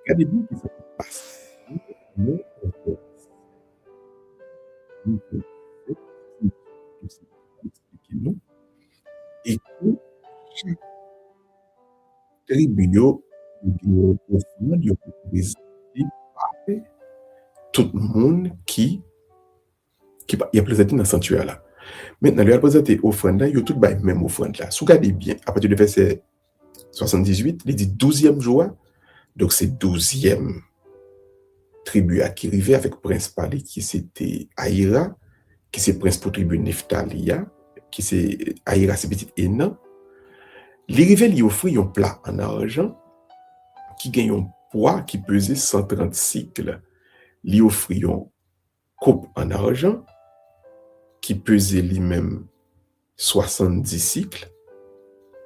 regardez bien ce qui s'est passé. Le expliquer et que chaque tribu yo offrande yo présenté par tout le monde qui y a présenté dans le sanctuaire là. Maintenant, il a présenté offrande là, yo tout ba même offrande là. Si vous regardez bien, à partir du verset 78, il dit 12e jour, donc c'est 12e tribu à qui arrivait avec prince Pali qui c'était Aïra, qui c'est prince pour tribu Nephtalia, qui c'est Aïra c'est petit Enan. Li rive li offri un plat en argent qui gagne un poids qui pesait 130 cycles. Li offri un coupe en argent qui pesait lui-même 70 cycles.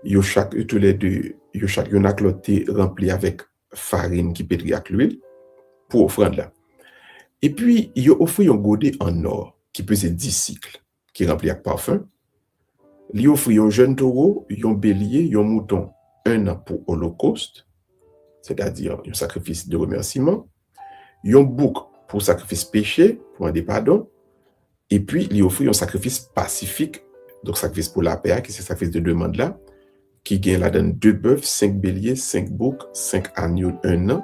Yo chaque tous les deux, yo chaque yon a cloté rempli avec farine qui pétrit avec l'huile pour offrande là. Et puis yo offri un godet en or qui pesait 10 cycles qui rempli avec parfum. Li offri un jeune taureau, un bélier, un mouton, un an pour holocauste, c'est-à-dire un sacrifice de remerciement, un bouc pour sacrifice péché, pour un des pardons, et puis li offri un sacrifice pacifique, donc sacrifice pour la paix, qui c'est sacrifice de demande là, qui gagne là dans 2 bœufs, 5 béliers, 5 boucs, 5 agneaux, 1 an,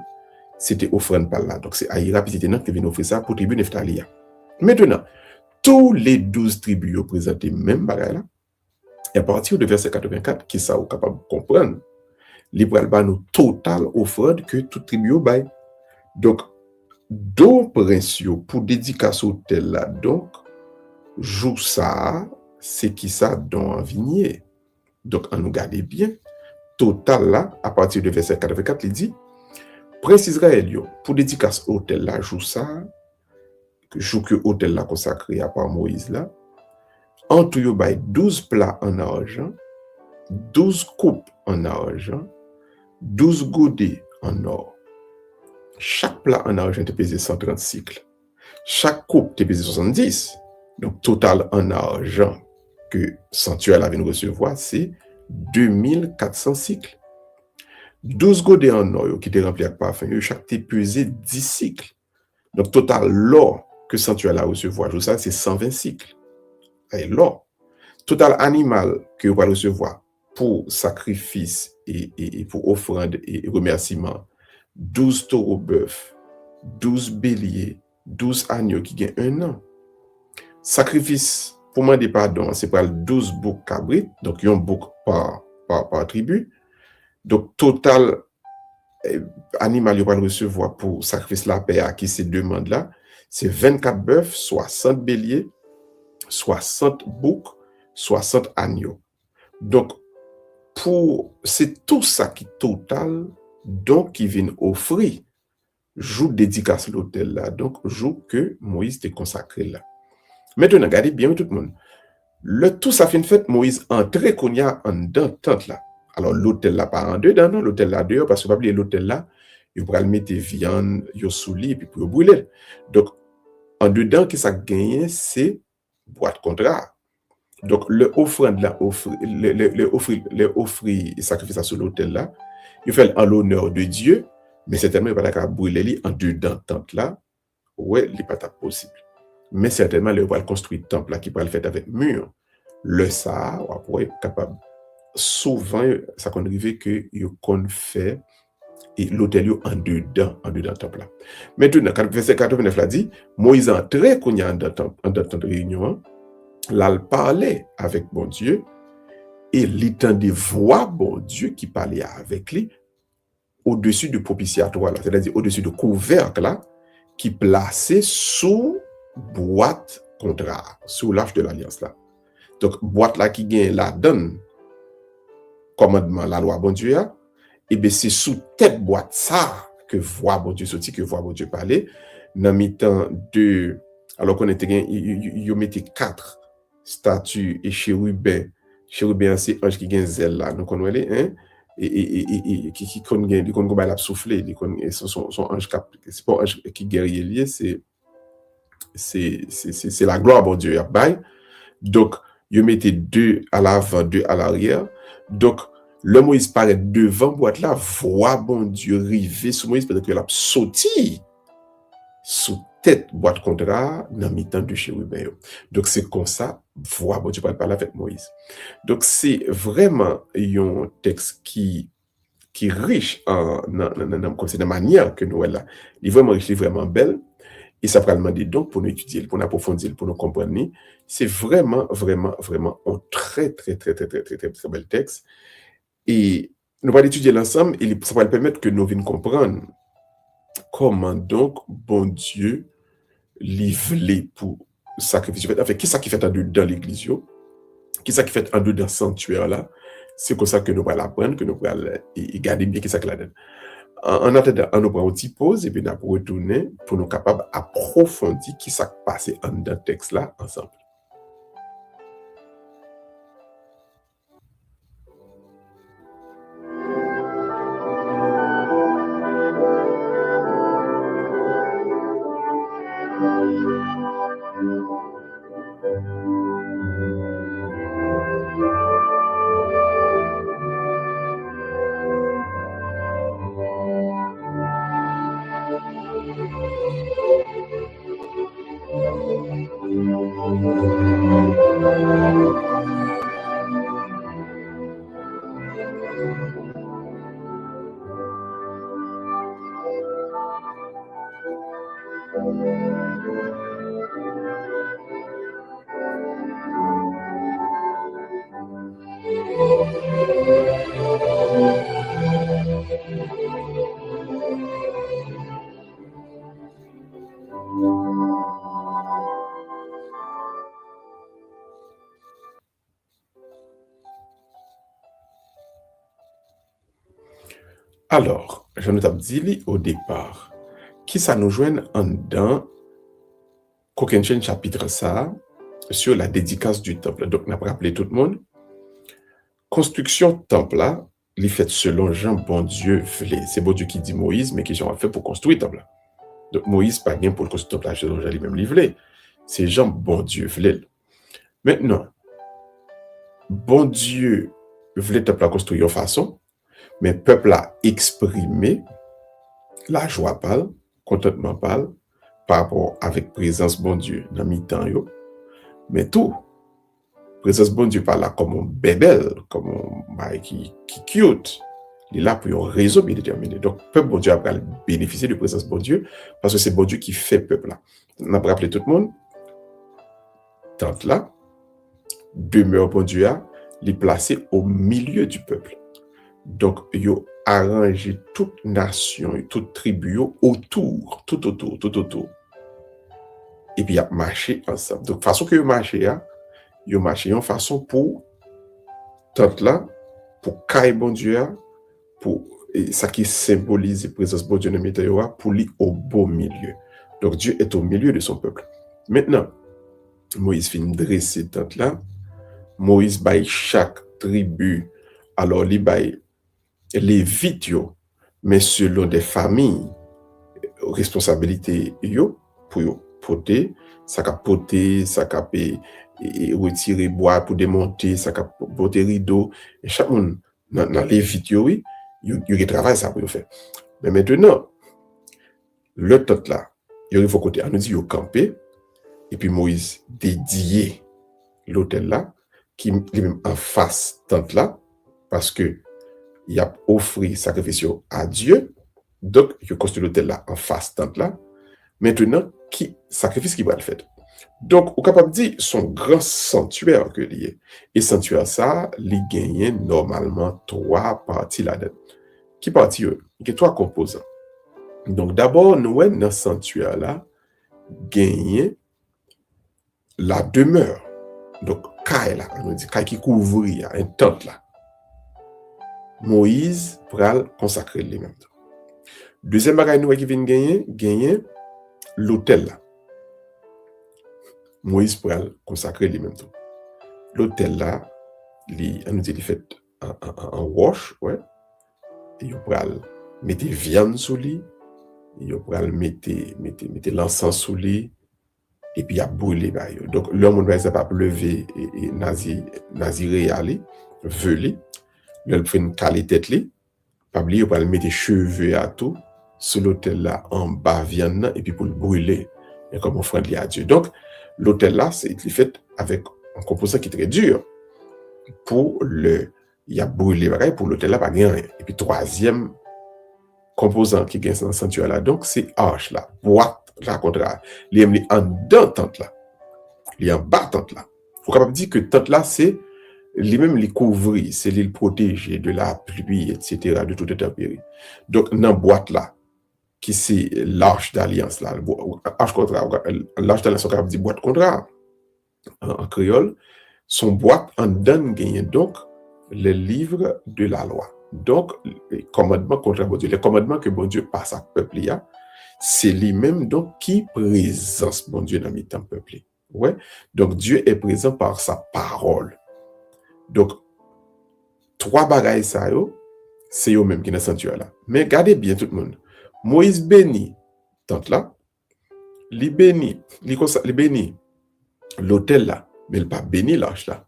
c'était offrande par là. Donc c'est Aïra petit Enan qui vient offrir ça pour tribu Nephtalia. Maintenant, tous les 12 tribus ont présenté même bagaille là. Et à partir de verset 84, qui ça est capable de comprendre, les bras nous total offrande que toute tribu au bail. Donc, don prince pour dédicace au tel là, donc, joue ça, c'est qui ça don en vignier. Donc, on nous garde bien, total là, à partir de verset 84, il dit, prince Israël, pour dédicace au tel là, joue ça, joue que hôtel là consacré à part Moïse là, en tout, yo bay 12 plats en argent, 12 coupes en argent, 12 godets en or. Chaque plat en argent te pesé 130 cycles. Chaque coupe te pesé 70. Donc, total en argent que sanctuaire avait recevoir, c'est 2400 cycles. 12 godets en or qui étaient remplis avec parfum, chaque te pesé 10 cycles. Donc, total l'or que sanctuaire a recevoir, ça, c'est 120 cycles. Et l'or. Total animal que vous allez recevoir pour sacrifice et pour offrande et remerciement, 12 taureaux bœufs, 12 béliers, 12 agneaux qui gagnent 1 an. Sacrifice pour demander pardon, c'est pour 12 boucs cabrites, donc un bouc par tribu. Donc total animal vous allez recevoir pour sacrifice la paix à qui ces demandes là, c'est 24 bœufs, 60 béliers, 60 boucs, 60 agneaux. Donc, c'est tout ça qui total, donc qui vient offrir, jour dédicace l'hôtel là, donc jour que Moïse t'est consacré là. Maintenant, regardez bien tout le monde. Tout ça fin fait, Moïse entré qu'on y a en dedans tente là. Alors, l'hôtel là pas en dedans, non, l'hôtel là dehors, parce que pas oublier l'hôtel là, il va mettre viande, il souli, et puis pour brûler. Donc, en dedans, qui ça gagne, c'est boîte contrat. Donc, le offrande là, le offrir et sacrifice sur l'autel là, il fait en l'honneur de Dieu, mais certainement, il va pas brûler en dedans tente là, ouais, il n'est pas possible. Mais certainement, il va construire temple là qui va le faire avec mur. Le ça, on pourrait être capable. Souvent, ça qu'on arrive que il qu'on fait et l'hôtel en dedans temple là. Maintenant, quand verset 89 là dit, Moïse entrait qu'on y a en dedans réunion. Là, il parlait avec bon Dieu et il entendait voix bon Dieu qui parlait avec lui au-dessus du propitiatoire, c'est-à-dire au-dessus du couvercle là, qui plaçait sous boîte contrat, sous l'arche de l'alliance là. Donc, boîte là qui gagne la donne, commandement, la loi bon Dieu, et bien c'est sous tête boîte ça que voix bon Dieu sortit, que voix bon Dieu parlait, dans mi-temps de, alors qu'on était, il mettait 4 statues et chérubins, c'est ange qui gagne zèle là, donc on voit hein, et qui qu'on la souffler, son ange c'est pas ange qui guerrier lié, c'est la gloire bon Dieu donc il mettait 2 à l'avant, 2 à l'arrière. Donc Le Moïse paraît devant boîte là, voix bon Dieu river sur Moïse peut-être qu'il a sauté sous tête boîte contrat dans mi-temps de chérubin. Donc c'est comme ça, voix bon Dieu parle avec Moïse. Donc c'est vraiment un texte qui est riche comme c'est la manière que nous là. Il est vraiment riche, il est vraiment belle. Et ça va demander donc pour nous étudier, pour nous approfondir, pour nous comprendre. C'est vraiment, vraiment, vraiment un très, très, très, très, très, très, très, très bel texte. Et nous allons l'étudier l'ensemble et ça va permettre que nous venions comprendre comment donc bon Dieu livré pour sacrifice. En fait, qui ça qui fait en deux dans l'église, qui ça qui fait en deux dans le sanctuaire là. C'est comme ça que nous allons apprendre, que nous allons garder bien qui ça qui la donne. En attendant, on nous prend une petite pause et puis nous allons retourner pour nous capables d'approfondir qui s'est passé en dans le texte là ensemble. Alors, je nous ai dit au départ, qui ça nous joint en dedans, Cochinchine chapitre ça, sur la dédicace du temple. Donc, on a rappelé tout le monde. Construction temple là, il fait selon Jean bon Dieu voulait. C'est bon Dieu qui dit Moïse, mais qui Jean a fait pour construire temple là. Donc, Moïse pas bien pour construire temple là, selon Jean lui-même livré. C'est Jean bon Dieu voulait. Maintenant, bon Dieu voulait temple là construire de façon, mais peuple a exprimé la joie parle, contentement parle, par rapport avec présence bon Dieu dans mi-temps yo. Mais tout, présence bon Dieu parle là comme un bébel, comme un bail qui cute. Il est là pour une raison bien déterminée. Donc, peuple bon Dieu a bénéficié de présence bon Dieu parce que c'est bon Dieu qui fait peuple là. On a rappelé tout le monde, tente là, demeure bon Dieu a, il est placé au milieu du peuple. Donc, il a arrangé toute nation, toute tribu autour, tout autour. Et puis, il a marché ensemble. Donc, façon que il a marché en façon pour tente là, pour caille bon Dieu, pour ça qui symbolise la présence bon Dieu dans le milieu, pour lui au beau milieu. Donc, Dieu est au milieu de son peuple. Maintenant, Moïse finit dresser tente là. Moïse baille chaque tribu. Alors, il baille les vidéos, mais selon des familles, responsabilité yo pour yo porter, ça cap porter, ça cap retirer bois pour démonter, ça cap porter rideau, et chaque monde dans les vidéos oui, il travaille ça pour faire. Mais maintenant, le temps là, il faut côté, on nous dit yo camper et puis Moïse dédié l'hôtel là qui est même en face tente là parce que il a offert sacrifice à Dieu. Donc, il construit l'hôtel là en face tente là. Maintenant, qui sacrifice qui va le faire. Donc, on est capable de dire son grand sanctuaire que lié. Et sanctuaire ça, il gagne normalement 3 parties là-dedans. Qui partie il y a 3 composants. Donc, d'abord, nous dans le sanctuaire là, gagne la demeure. Donc, caille là, on dit caille qui couvre un tente là. Moïse pral consacrer lui-même. Deuxième bagage nous qui vient gagner l'hôtel là. Moïse pral consacrer lui-même. L'hôtel là, on nous dit il fait en roche, ouais. Et il pral mettre viande sous lui, il pral mettre l'encens sous lui et puis il a brûlé ba yo. Donc l'homme va pas lever et naziré aller, veler. le fait une qualité li, pas oublier pour le mettre des cheveux à tout sur l'autel là en bas viande et puis pour le brûler et comme offrande li à Dieu. Donc l'autel là c'est fait avec un composant qui est très dur pour le il y a brûlé pareil pour l'autel là pas rien. Et puis troisième composant qui gagne dans le sanctuaire là donc c'est arche là, boîte là contraire. Il est en dedans tente là. Il est en bas tente là. Faut capable dire que tente là c'est lui-même les couvrir, c'est les protéger de la pluie, etc., de toute intempérie. Donc, dans la boîte là, qui c'est l'arche d'alliance là, l'arche d'alliance, on dit boîte contraire en créole, son boîte en donne gagne donc le livre de la loi. Donc, les commandements contre bon Dieu, les commandements que bon Dieu passe à peuple, c'est lui-même donc qui présence bon Dieu dans le temps peuple. Ouais? Donc, Dieu est présent par sa parole. Donc, trois bagailles ça yo, c'est eux même qui dans sanctuaire là. Mais regardez bien tout le monde. Moïse bénit tante là, li bénit, li bénit l'autel là, mais il pas béni l'arche là.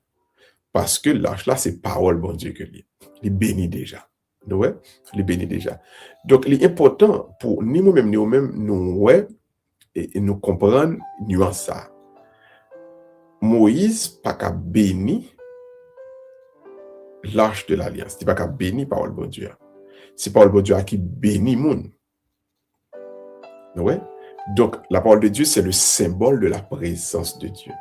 Parce que l'arche là c'est parole bon Dieu que lui. Il bénit déjà. Ouais, il bénit déjà. Donc, l'important pour ni nous-mêmes ni nous-mêmes nous ouais et nous comprendre nuance ça. Moïse pas qu'à bénir l'arche de l'alliance. C'est pas qu'à bénir parole bon Dieu. C'est parole bon Dieu qui bénit monde. Ouais? Donc, la parole de Dieu, c'est le symbole de la présence de Dieu.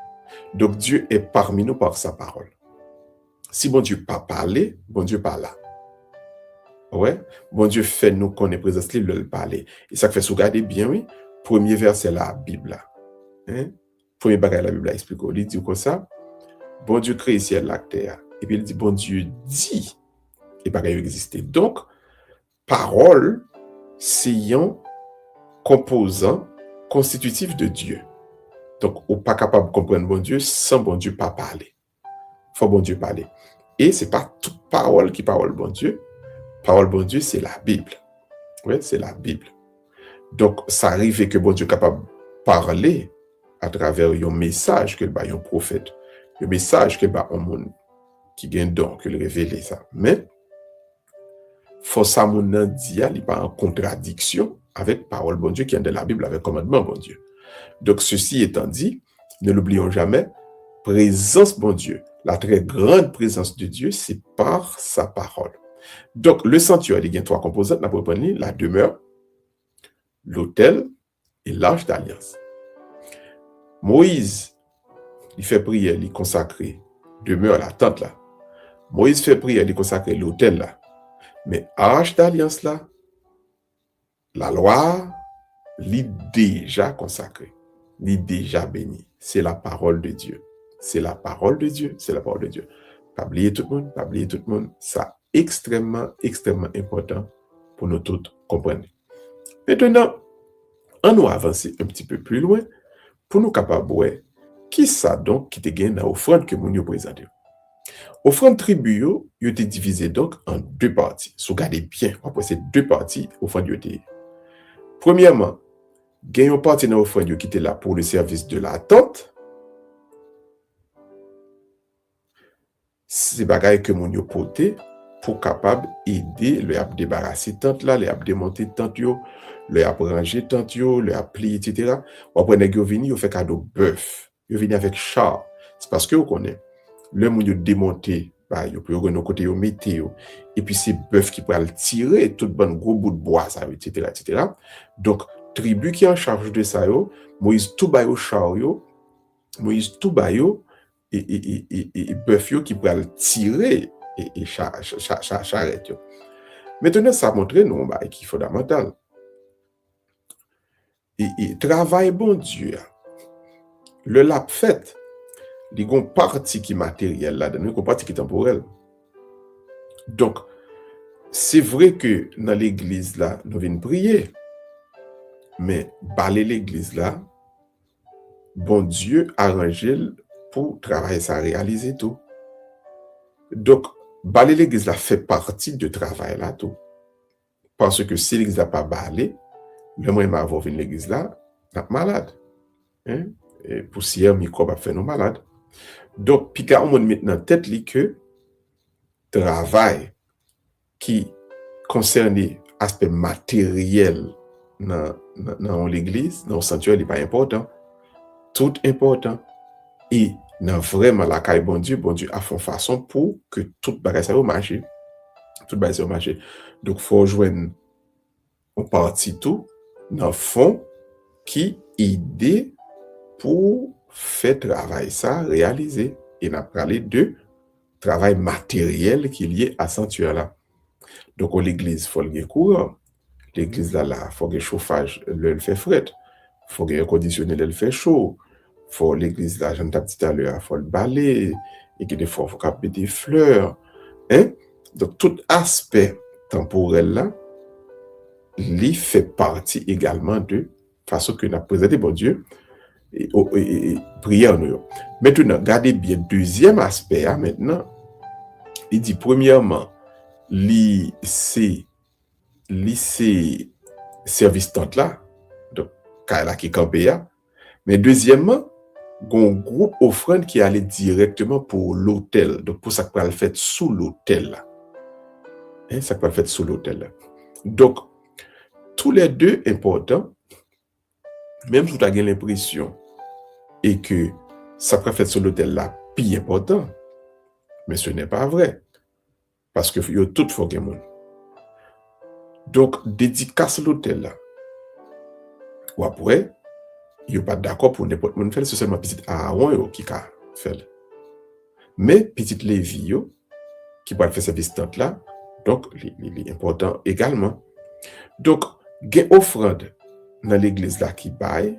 Donc, Dieu est parmi nous par sa parole. Si bon Dieu pas parlé, bon Dieu pas là. Ouais? Bon Dieu fait nous qu'on est présent, il le parler. Et ça fait regarder bien, oui. Premier verset la Bible là. Hein? Premier bagage la Bible là explique. Il dit comme ça. Bon Dieu crée le ciel, la terre. Et puis il dit, bon Dieu dit, et bagage exister. Donc, parole, c'est un composant constitutif de Dieu. Donc, on n'est pas capable de comprendre bon Dieu sans bon Dieu pas parler. Faut bon Dieu parler. Et c'est pas toute parole qui parle bon Dieu. Parole bon Dieu, c'est la Bible. Oui, c'est la Bible. Donc, ça arrive que bon Dieu est capable de parler à travers un message que le un prophète, un message que un monde qui gagne donc, que le révéler ça. Mais, faut ça mon dit, il pas en contradiction avec parole bon Dieu qui est dans la Bible, avec commandement bon Dieu. Donc, ceci étant dit, ne l'oublions jamais, présence bon Dieu, la très grande présence de Dieu, c'est par sa parole. Donc, le sanctuaire, il y a trois composantes, la demeure, l'autel et l'arche d'alliance. Moïse, il fait prière, il consacre demeure, la tente là. Moïse fait prière, il consacre l'autel là. Mais arche d'alliance là, la loi, il est déjà consacré, il est déjà béni. C'est la parole de Dieu. C'est la parole de Dieu, c'est la parole de Dieu. Pas oublier tout le monde, pas oublier tout le monde. Ça extrêmement, extrêmement important pour nous tous comprendre. Maintenant, on nous avancer un petit peu plus loin pour nous capables de voir qui ça donc qui te gagne dans l'offrande que nous présentons. Offrande tribu, il était divisé donc en deux parties. Si vous regardez bien, après ces deux parties, offrande était. Premièrement, il y a une partie dans l'offrande qui était là pour le service de la tente. C'est bagaille que mon yo porté pour capable aider le à débarrasser tente là, le à démonter tente yo, le à ranger tente yo, le à plier etc. Ou après nèg yo vini yo fait cadeau bœuf. Yo vini avec char. C'est parce que vous connaissez le moun yo démonter bah yo peut renou côté yo mettre yo et puis c'est bœuf qui peut le tirer tout bon gros bout de bois ça etc. etc. Donc tribu qui en charge de ça yo, Moïse tout ba yo char yo, Moïse tout ba yo et bœuf qui pourrait le tirer et charrette. Maintenant, ça montre nous qui est fondamental. Et travail bon Dieu, le lap fait, il y a une partie qui est matérielle là-dedans, une partie qui est temporelle. Donc, c'est vrai que dans l'église là, nous venons prier, mais balayer l'église là, bon Dieu arrangé pour travailler ça, réaliser tout. Donc, balayer l'église là fait partie de travail là tout. Parce que si l'église n'a pas balayé, le moyen d'avoir venir l'église là, on est malade. Hein? Et poussière, microbe a fait nous malades. Donc, puis quand on met maintenant tête li que travail qui concerne l'aspect matériel dans l'église, dans le sanctuaire, il n'est pas important. Tout important. Et dans vraiment la caille, bon Dieu a fait façon pour que tout bagage ça marche. Tout bagage ça marche. Donc, il faut joindre en partie tout dans le fond qui aide pour faire travail ça réaliser. Et on a parlé de travail matériel qui est lié à sanctuaire là. Donc, l'église, il faut le courant. L'église là, il faut le chauffage, le fait fret. Il faut le conditionner, le fait chaud. Faut l'église là, j'en ai dit tout à l'heure, il faut le balayer. Et que des fois, il faut capter des fleurs. Hein? Donc, tout aspect temporel là, il fait partie également de façon que nous avons présenté bon Dieu et prier en nous. Maintenant, regardez bien, deuxième aspect, hein, maintenant, il dit premièrement, c'est service tente là, donc, là qui campé là. Mais deuxièmement, un groupe offrande qui allait directement pour l'hôtel, donc pour ça qu'on va le faire sous l'hôtel là. Hein, ça qu'on va le faire sous l'hôtel là. Donc, tous les deux importants, même si tu as l'impression et que ça qu'on va faire sur l'hôtel là, plus important, mais ce n'est pas vrai. Parce que il y a tout faut qu'il y ait monde. Donc, dédicace l'hôtel là. Ou après, il n'y a pas d'accord pour n'importe qui faire, c'est seulement petit Aaron qui a fait. Mais petit Lévi qui va faire service tente là, donc il est important également. Donc, il y a une offrande dans l'église là qui baille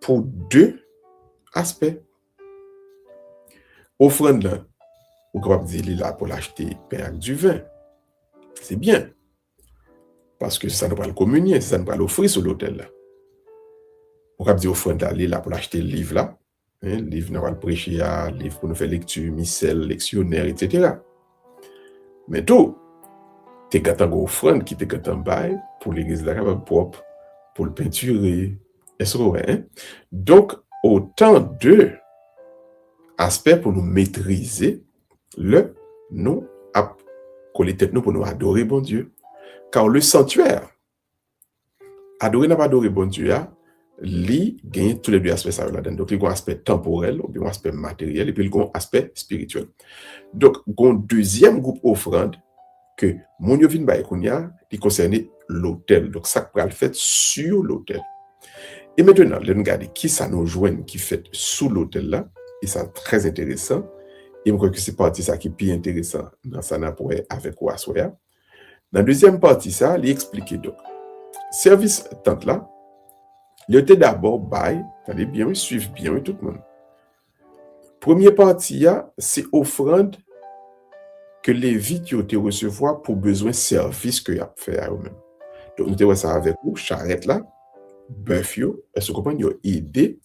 pour deux aspects. Offrande là, on peut dire il est là pour l'acheter pain avec du vin. C'est bien. Parce que ça ne va pas le communier, ça ne va pas l'offrir sur l'hôtel là. On peut dire offrande là, il est là pour l'acheter le livre là. Le livre, nous va le prêcher, le livre pour nous faire lecture, missel, lectionnaire, etc. Mais tout, tu as une offrande qui te bail pour l'église là, propre, pour le peinturer. Est-ce que hein? Donc, autant de aspects pour nous maîtriser nous à coller tête nous pour nous adorer bon Dieu. Car le sanctuaire, adorer n'a pas adoré bon Dieu, il gagne tous les deux aspects ça là-dedans. Donc, il y a un aspect temporel, ou bien un aspect matériel, et puis il y a un aspect spirituel. Donc, il y a un deuxième groupe offrande que mon yovin baïkounia, qui concernait l'hôtel. Donc, ça peut le faire sur l'hôtel. Et maintenant, nous regardons qui ça nous joint, qui fait sous l'hôtel là, et ça très intéressant. Et je crois que c'est partie ça qui est plus intéressant dans ça avec Ouassoya. Dans la deuxième partie, ça, il explique donc. Service tente là, il était d'abord bail, allez bien, suivre bien tout le monde. Première partie, c'est offrande que les vies ont été recevoir pour besoin de service que y a fait à eux-mêmes. Donc, nous avons ça avec vous, charrette là, bœuf, est-ce que vous comprenez, aidé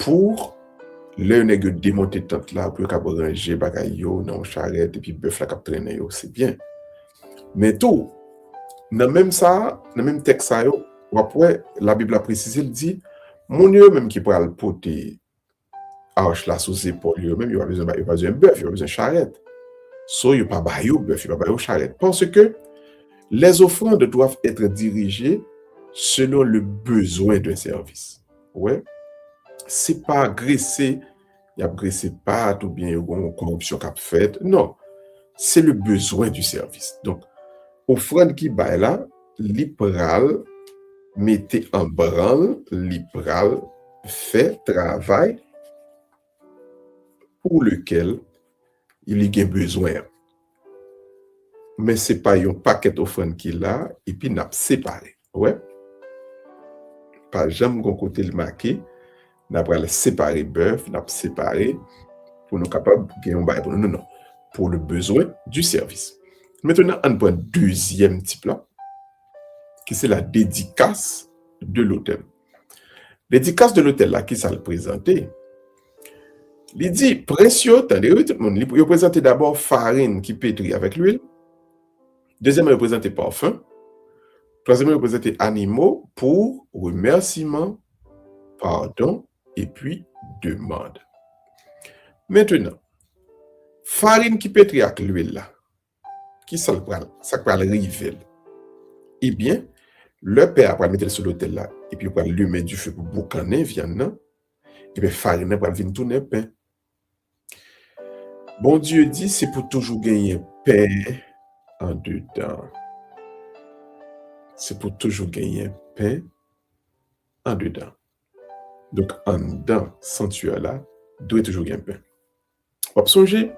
pour le nègre démonter tente là, pour qu'il ranger bagaille dans charrette, et puis bœuf là, qui traîne, c'est bien. Mais tout, dans même ça, dans même texte ça, après, la Bible a précisé, elle dit, mon Dieu même qui pourra le porter arche là sous ses épaules, même il a besoin de bœuf, il a besoin de charrette. So, il n'y a pas de bœuf, il n'y a pas de charrette. Parce que les offrandes doivent être dirigées selon le besoin d'un service. Ouais. C'est pas agresser, il y a agressé pas ou bien une corruption qu'a fait. Non. C'est le besoin du service. Donc, offrande qui baille là, l'ipral mettez en branle, l'ipral fait travail pour lequel il y a besoin. Mais ce n'est pas un paquet d'offrandes qu'il a et puis n'a séparé. Ouais. Pas jamais qu'on côté le marqué, n'a pas séparé bœuf, n'a séparé pour nous capables de gagner un bail pour nous. Non. Pour le besoin du service. Maintenant, on prend un deuxième type là, qui c'est la dédicace de l'hôtel. Dédicace de l'hôtel là, qui ça le présenté? Il dit, précieux, il présente d'abord farine qui pétrit avec l'huile. Deuxièmement, il présente parfum. Troisièmement, il présente animaux pour remerciement, pardon, et puis demande. Maintenant, farine qui pétrit avec l'huile là, qui ça va arriver. Eh bien, le père va mettre sur l'autel là, et puis il va allumer du feu pour boucaner viande, et puis farine va venir tourner pain. Bon Dieu dit, c'est pour toujours gagner pain en dedans. C'est pour toujours gagner pain en dedans. Donc, en dedans, sanctuaire là, doit toujours gagner pain. On va songer,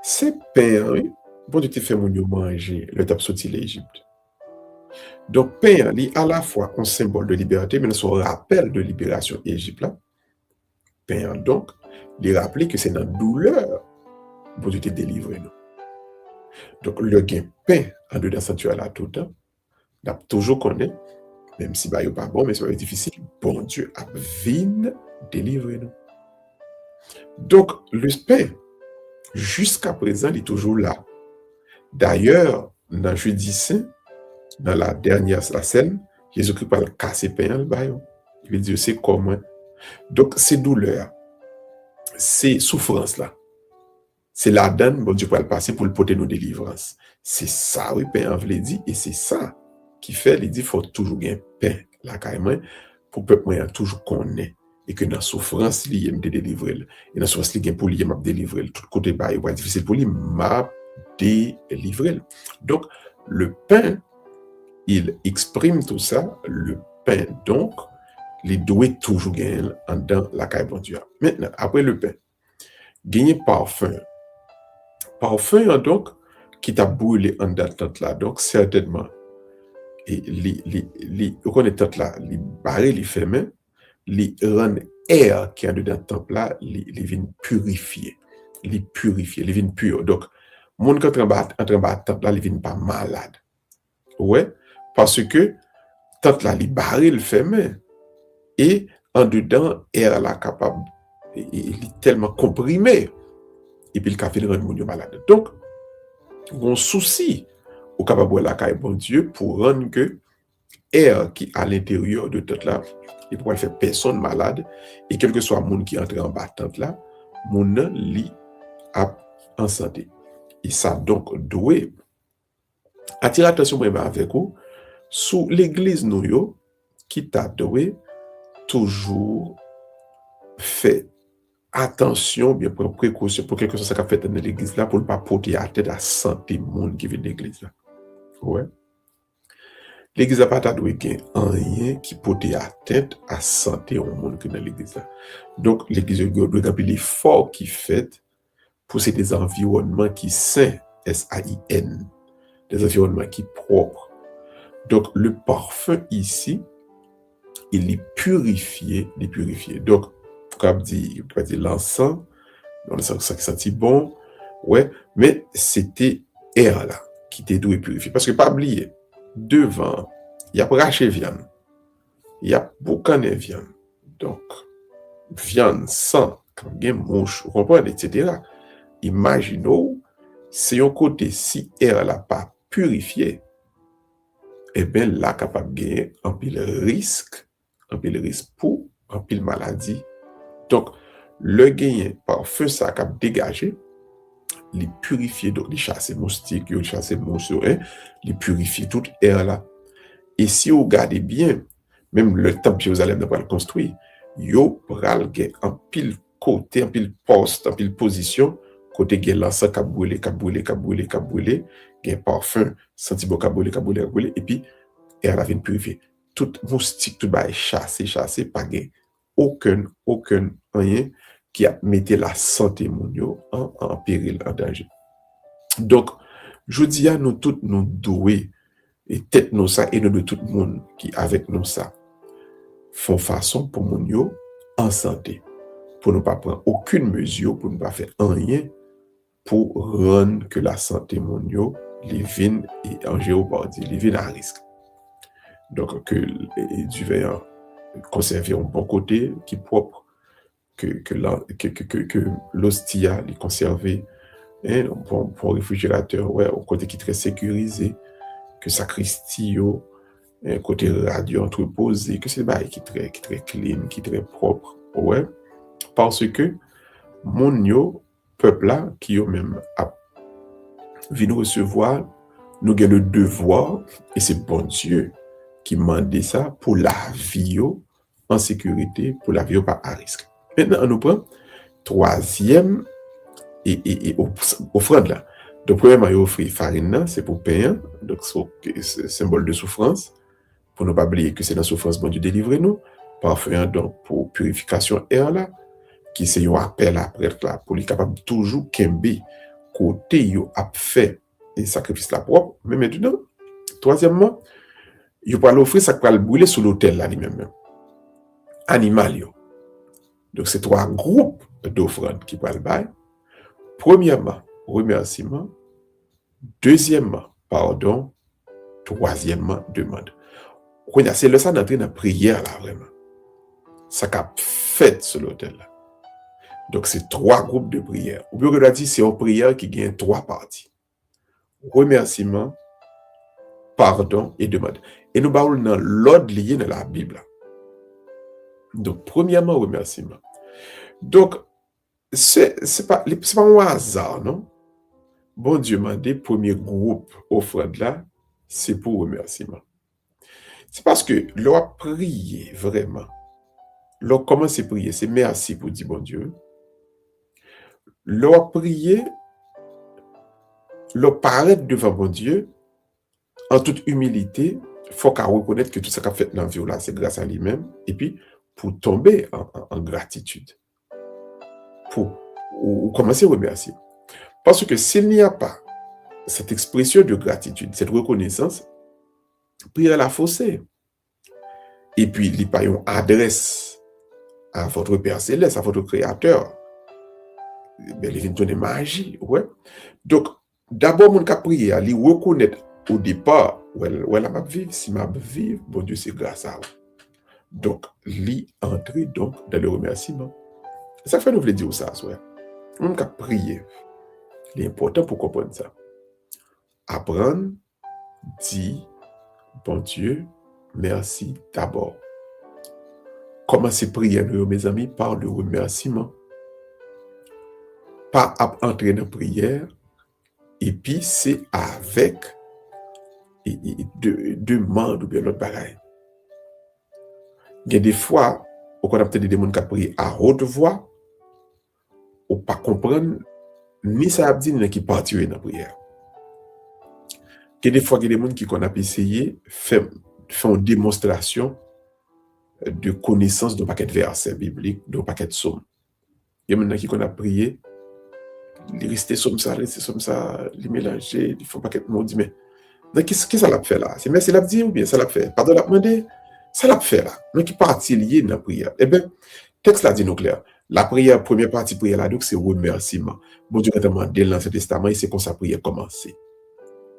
c'est pain, oui. Bon Dieu te fait mon manger, le tape sorti l'Égypte. Donc, pain, est à la fois un symbole de liberté, mais son rappel de libération Égypte là. Pain, donc, il rappelle que c'est dans la douleur pour Dieu te délivrer nous. Donc, le gain pain en dedans sanctuaire là tout le temps, n'a toujours connaît, même si bah, il pas bon, mais c'est difficile, bon Dieu a vine délivrer nous. Donc, le pain, jusqu'à présent, il est toujours là. D'ailleurs, dans Jeudi Saint, dans la dernière scène, Jésus-Christ parle casser pain le bail. Il veut dire c'est comment. Donc, c'est douleur, c'est souffrance là. C'est la donne, bon Dieu pour le passer pour le porter nos délivrances. C'est ça, oui, pain veut dire, et c'est ça qui fait, il dit, il faut toujours gagner pain là carrément pour que le peuple toujours connaît et que dans la souffrance, il y a délivrer. Et dans la souffrance, il y a pour lui, il délivrer. Tout côté, bah, il va être difficile pour lui, m'a délivrer. Donc, le pain, il exprime tout ça. Le pain, donc, il doit toujours gagner dans la caille bon Dieu. Maintenant, après le pain, gagner parfum. Parfum, donc, qui t'a brûlé en d'attente là. Donc, certainement, et on connaît tant là, les barrés, les fermés, les rend air qui est dedans le temple là, les vient purifier, les vient pur. Donc, monde qui entre en bas temple là, les vient pas malade. Ouais, parce que temple là, les barrés, le fermé, et en dedans, air là capable, il est tellement comprimé, et puis le café le rend monde malade. Donc, on souci au capable de la caille bon Dieu pour rendre que air qui à l'intérieur de tout là, il pourrait faire personne malade, et quel que soit le monde qui entre en battante là, mon li a en santé. Et ça donc doit attirer attention avec vous sous l'église nous yo, qui t'a doué toujours fait attention, bien prendre précaution pour quelque chose qui a fait dans l'église là, pour ne pas porter à tête à santé monde qui vient de l'église là. Ouais. L'église n'a pas doué rien qui porte à tête à santé au monde qui est dans l'église là. Donc, l'église doit avoir l'effort qui fait pour ces des environnements qui sains, S-A-I-N, des environnements qui propres. Donc, le parfum ici, il est purifié, Donc, comme dit l'encens, on sent ça qui sentit bon, ouais, mais c'était air là qui était doué purifier. Parce que pas oublier, devant, il y a braché viande, il y a boucané viande. Donc, viande sans, quand il y a mouche, vous comprenez, etc. Imaginons, si un côté, si air là pas purifié, eh bien là, capable de gagner un pile risque pour un pile maladie. Donc, le gagner par feu, ça cap dégager, les purifier, donc les chasser moustiques, les chasser mouches, les purifier toute air là. Et si vous regardez bien, même le temple de Jérusalem n'a pas le construit, yo pral gen en pile côté, en pile poste, en pile position, côté gen l'encens k'ap brûlé, gen parfum, senti bon k'ap brûlé, et puis air la vient purifier. Tout moustique, tout bail chassé, pas gen aucun rien qui a metté la santé mon yo en péril, en danger. Donc, je dis à nous tous nous doués et tête nous ça et nous de tout le monde qui avec nous ça font façon pour mon yo en santé, pour ne pas prendre aucune mesure, pour ne pas faire rien pour rendre que la santé mon yo les vignes et en géopardie, les vignes à risque. Donc que du verre conserver un bon côté qui est propre, que l'hostia les conserver pour réfrigérateur, ouais, au côté qui est très sécurisé, que sacristie un côté radio entreposé, que c'est qui est très clean, qui est très propre, ouais, parce que mon yo peuple là qui yo même a vient nous recevoir, nous avons le devoir, et c'est bon Dieu qui m'a demandé ça pour la vie en sécurité, pour la vie pas à risque. Maintenant, on nous prend troisième et offrande là. Donc, premièrement, il offre farine, c'est pour payer, donc c'est symbole de souffrance, pour ne pas oublier que c'est la souffrance, bon Dieu délivre nous, parfum donc pour purification air là, qui c'est un appel à prêtre là, pour lui capable toujours kembe, côté yo a fait et sacrifice la propre, mais maintenant, troisièmement, il va l'offrir ça va le brûler sous l'autel là lui-même. Animal yo. Donc, c'est trois groupes d'offrandes qui parlent bail. Premièrement, remerciement. Deuxièmement, pardon. Troisièmement, demande. C'est le ça d'entrer dans la prière, là, vraiment. Ça qu'a fait sur l'autel, là. Donc, c'est trois groupes de prière. Ou bien, on a dit, c'est une prière qui gagne trois parties. Remerciement, pardon et demande. Et nous parlons dans l'ordre lié dans la Bible. Donc, premièrement, remerciement. Donc, c'est pas un hasard, non? Bon Dieu m'a dit, premier groupe offrande là, c'est pour remerciement. C'est parce que l'on prier vraiment. L'on commence à prier, c'est merci pour dire bon Dieu. L'on prier, l'on paraître devant bon Dieu, en toute humilité, il faut qu'on reconnaisse que tout ce qu'a fait dans la vie là, c'est grâce à lui-même. Et puis, pour tomber en gratitude. Pour commencer à remercier. Parce que s'il n'y a pas cette expression de gratitude, cette reconnaissance, prière la faussée. Et puis, il n'y a pas une adresse à votre Père Céleste, à votre Créateur. Ben, il vient donner magie, ouais. Donc, d'abord, mon cas prier, il reconnaître au départ, où elle m'a vivre, si m'a vivre, bon Dieu, c'est grâce à vous. Donc, entrer donc dans le remerciement. Ça fait nous voulons dire ça, ouais. Mon cas prier, il est important pour comprendre ça. Apprendre, dire, bon Dieu, merci d'abord. Commencez prier, mes amis, par le remerciement. Pas à entrer dans la prière, et puis c'est avec demande ou bien l'autre bagaille. Il y a des fois, on a peut-être des gens qui prient à haute voix, ou pas comprendre ni ça a dit ni qui partir dans la prière. Il y a des fois, il y a des gens qui ont essayé faire une démonstration de connaissance d'un paquet de versets bibliques, d'un paquet de psaumes. Il y a des gens qui ont prié, ils restent comme ça, ils mélangent, ils font un paquet de mots, mais qu'est-ce que ça l'a fait là? C'est merci l'a dit ou bien ça l'a fait? Pardon l'a demandé? Ça l'a fait là. Mais qui partie liée dans la prière? Eh bien, texte l'a dit nous clair. La prière, première partie prière là, donc c'est remerciement. Bon Dieu a demandé dans l'Ancien Testament, et c'est comme ça prière commencer.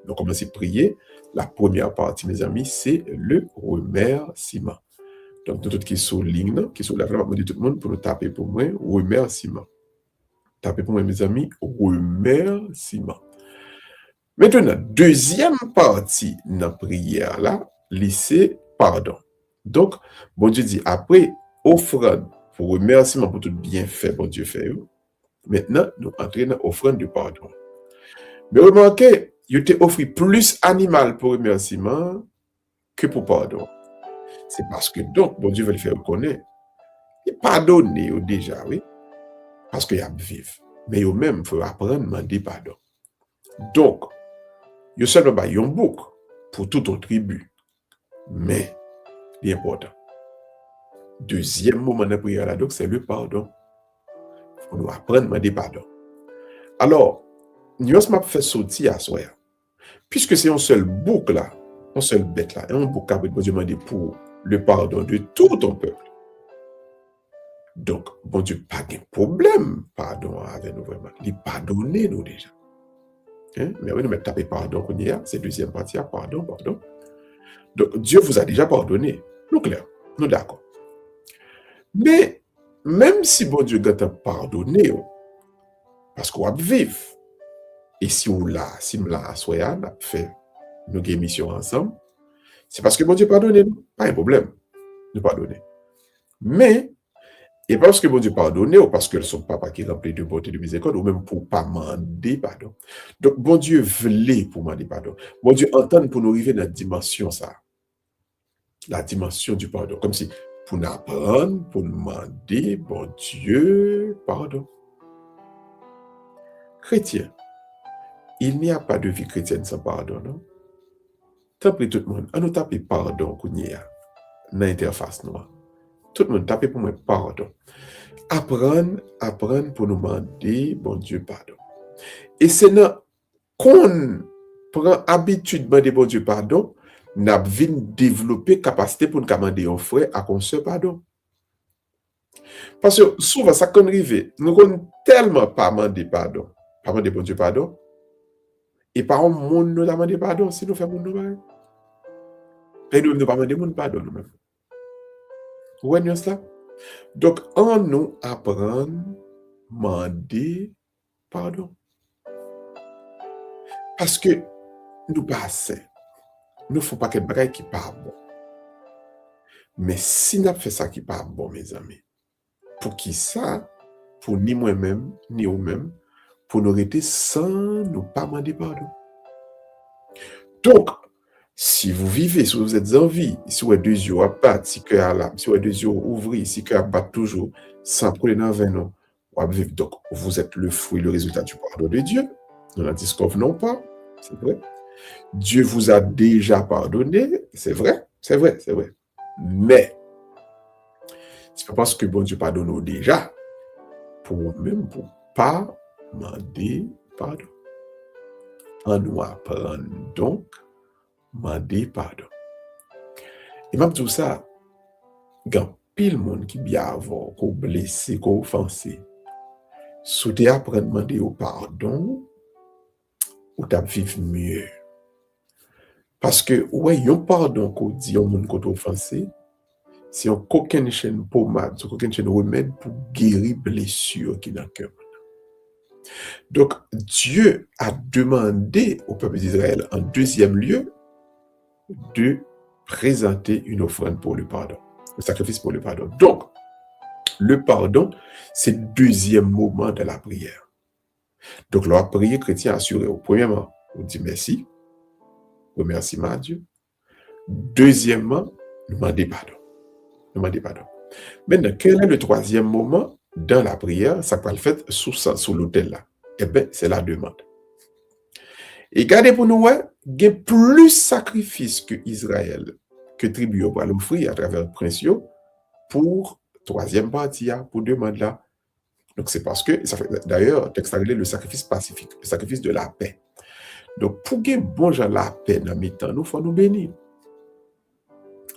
Donc, commencer à prier. La première partie, mes amis, c'est le remerciement. Donc, tout qui est sur ligne, qui est sur la flamme, je dis tout le monde pour nous taper pour moi, remerciement. Tapez pour moi, mes amis, remerciement. Maintenant, deuxième partie de la prière, là, c'est pardon. Donc, bon Dieu dit, après, offrande pour remerciement pour tout bienfait, bon Dieu fait. Maintenant, nous entrons dans l'offrande de pardon. Mais remarquez, il t'a offert plus animal pour remerciement que pour pardon. C'est parce que, donc, bon Dieu veut le faire reconnaître. Il pardonne déjà, oui, parce qu'il y a vivre. Mais il même, il faut apprendre à demander pardon. Donc, il y a seulement un bouc pour toute ton tribu. Mais, l'important. Deuxième moment de la prière, là, donc, c'est le pardon. Il faut nous apprendre à demander pardon. Alors, nous avons fait sortir à soi. Puisque c'est un seul bouc là, un seul bête là, un bouc qui a demandé pour le pardon de tout ton peuple. Donc, bon Dieu, pas de problème, pardon avec nous vraiment. Il pardonne nous déjà. Hein? Mais oui, nous mettons taper pardon qu'on y a, c'est deuxième partie, pardon. Donc, Dieu vous a déjà pardonné. Nous clair, nous d'accord. Mais, même si bon Dieu a pardonné, parce qu'on va vivre, et si on l'a, si on l'a assoya, on a fait nos émissions ensemble, c'est parce que bon Dieu pardonne nous, pas un problème, nous pardonner. Mais, Et pas parce que bon Dieu pardonne, ou parce que son papa qui est rempli de bonté et de miséricorde, ou même pour pas demander pardon. Donc, bon Dieu voulait pour demander pardon. Bon Dieu entend pour nous arriver dans la dimension ça, la dimension du pardon. Comme si, pour nous apprendre, pour nous demander, bon Dieu, pardon. Chrétien, il n'y a pas de vie chrétienne sans pardon, non? Tant pis tout le monde, on nous tape pardon qu'on y a dans l'interface noire. Tout le monde tape pour moi pardon. Apprendre pour nous demander, bon Dieu, pardon. Et c'est là qu'on prend habitude de demander, bon Dieu, pardon, n'a vient développer capacité pour nous demander un frère à qu'on se pardon. Parce que souvent, ça qu'on arrive, nous ne tellement pas demander pardon, pas demander, bon Dieu, pardon, et par un monde nous demander pardon si nous faisons nous pareil. Et nous ne pas demander monde pardon nous-mêmes. Vous voyez cela? Donc, en nous apprendre, demander pardon. Parce que nous pas assez. Nous ne faisons pas quelque chose qui n'est pas bon. Mais si nous fait ça qui n'est pas bon, mes amis, pour qui ça, pour ni moi-même, ni vous-même, pour nous rester sans nous pas demander pardon. Donc, si vous vivez, si vous êtes en vie, si vous êtes deux yeux à battre, si vous êtes deux yeux ouverts, si vous battre toujours, sans prendre dans 20 ans, donc vous êtes le fruit, le résultat du pardon de Dieu. Nous n'en disconvenons pas, c'est vrai. Dieu vous a déjà pardonné, c'est vrai, c'est vrai, c'est vrai. Mais, c'est pas parce que bon Dieu pardonne déjà, pour même pour pas demander pardon. On nous apprend donc demander pardon. Et même tout ça, il y a pile monde qui bien avant, qui blessé, qui offensé. Si tu apprends à demander pardon, ou tu vivre mieux. Parce que, ouais, il y a un pardon qu'on dit au monde qui offensé, c'est un coquin chaîne pommade, c'est un coquin chaîne remède pour guérir blessure qui est dans le cœur. Donc, Dieu a demandé au peuple d'Israël, en deuxième lieu, de présenter une offrande pour le pardon, le sacrifice pour le pardon. Donc, le pardon, c'est le deuxième moment de la prière. Donc, la prière chrétien assuré, premièrement, on dit merci, remerciement à Dieu. Deuxièmement, demander pardon. Demander pardon. Maintenant, quel est le troisième moment dans la prière? Ça peut le faire sous l'autel là. Eh bien, c'est la demande. Et regardez pour nous, il y a plus sacrifices que Israël, que tribu va l'offrir à travers le prince pour troisième partie, pour demander là. Donc, c'est parce que, ça fait, d'ailleurs, texte anglais, le sacrifice pacifique, le sacrifice de la paix. Donc, pour gagner bon gens la paix dans mes temps, nous faut nous bénir.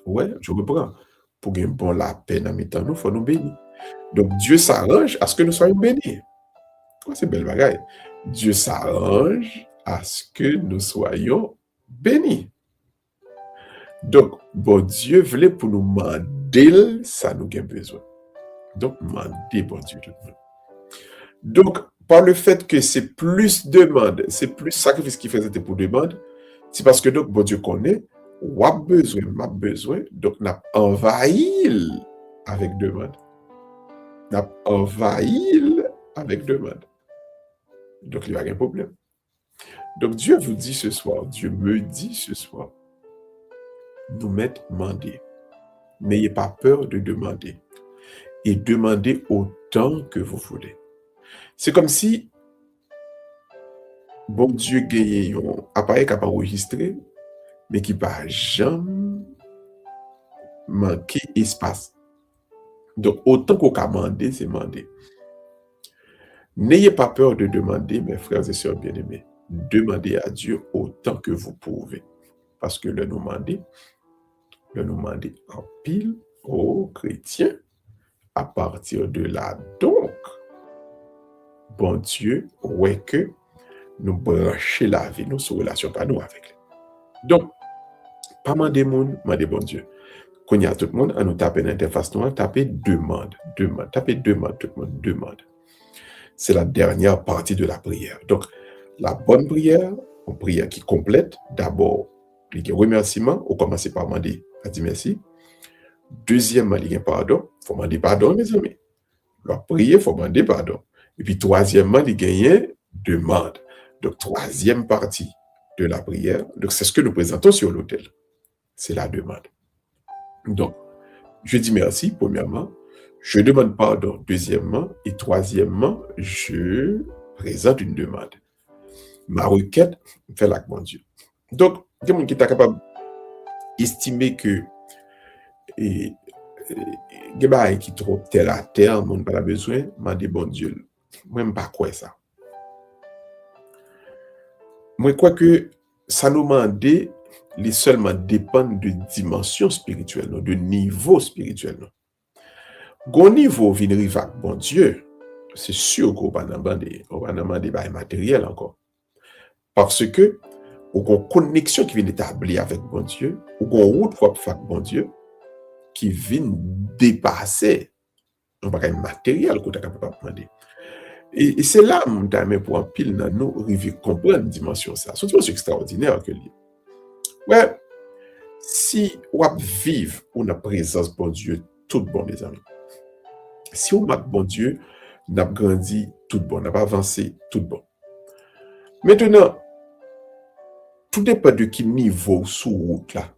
Ouais, je reprends. Pour gagner bon la paix dans mes temps, nous faut nous bénir. Donc, Dieu s'arrange à ce que nous soyons bénis. C'est belle bagaille. Dieu s'arrange à ce que nous soyons bénis. Donc, bon Dieu voulait pour nous demander ça nous avons besoin. Donc, demander bon Dieu tout le monde. Donc, par le fait que c'est plus demande, c'est plus sacrifice qui faisait pour demande, c'est parce que donc, bon Dieu connaît, ou a besoin, m'a besoin, donc n'a envahi avec demande. N'a envahi avec demande. Donc, il n'y a pas de problème. Donc, Dieu vous dit ce soir, Dieu me dit ce soir, nous mettre demander. N'ayez pas peur de demander. Et demandez autant que vous voulez. C'est comme si, bon Dieu gagne un appareil qui n'a pas enregistré, mais qui n'a jamais manqué espace. Donc, autant qu'on a demandé, c'est demander. N'ayez pas peur de demander, mes frères et sœurs bien-aimés. Demandez à Dieu autant que vous pouvez. Parce que le nous demander en pile aux chrétiens. À partir de là, donc, bon Dieu, ouais que nous brancher la vie, nous sur relation pas nous avec lui. Donc, pas demander monde, demander bon Dieu. Quand il y a tout le monde, à nous taper l'interface noire, taper demande, taper demande, tout le monde demande. C'est la dernière partie de la prière. Donc, la bonne prière, une prière qui complète, d'abord, il y a remerciement, on commence par demander, à dire merci. Deuxièmement, il y a pardon, il faut demander pardon, mes amis. leur prier, il faut demander pardon. Et puis, troisièmement, il gagne demande. Donc, troisième partie de la prière, donc c'est ce que nous présentons sur l'autel. C'est la demande. Donc, je dis merci, premièrement. Je demande pardon, deuxièmement. Et troisièmement, je présente une demande. Ma requête fait l'acte, mon Dieu. Donc, il y a quelqu'un qui est capable d'estimer que et, et, qui trop terre à terre, mon pas besoin, m'a dit bon Dieu. Moi, pas quoi ça. Moi, crois que ça nous demande les seulement dépendre de dimension spirituelle, de niveau spirituel. Gon niveau vient arriver avec bon Dieu, c'est sûr qu'on va demander des matériel encore. Parce que, ou une connexion qui vient établir avec bon Dieu, ou une route propre avec bon Dieu, qui vient dépasser un bagage matériel qu'on est capable de demander. Et c'est là, mon ami, pour un pile, nous arriver à comprendre une dimension ça. C'est une dimension extraordinaire que lui. Ouais, si on vive en présence de bon Dieu, tout bon, mes amis. Si on marque bon Dieu, on a grandi tout bon, on a avancé tout bon. Maintenant, tout dépend de quel niveau sous route là.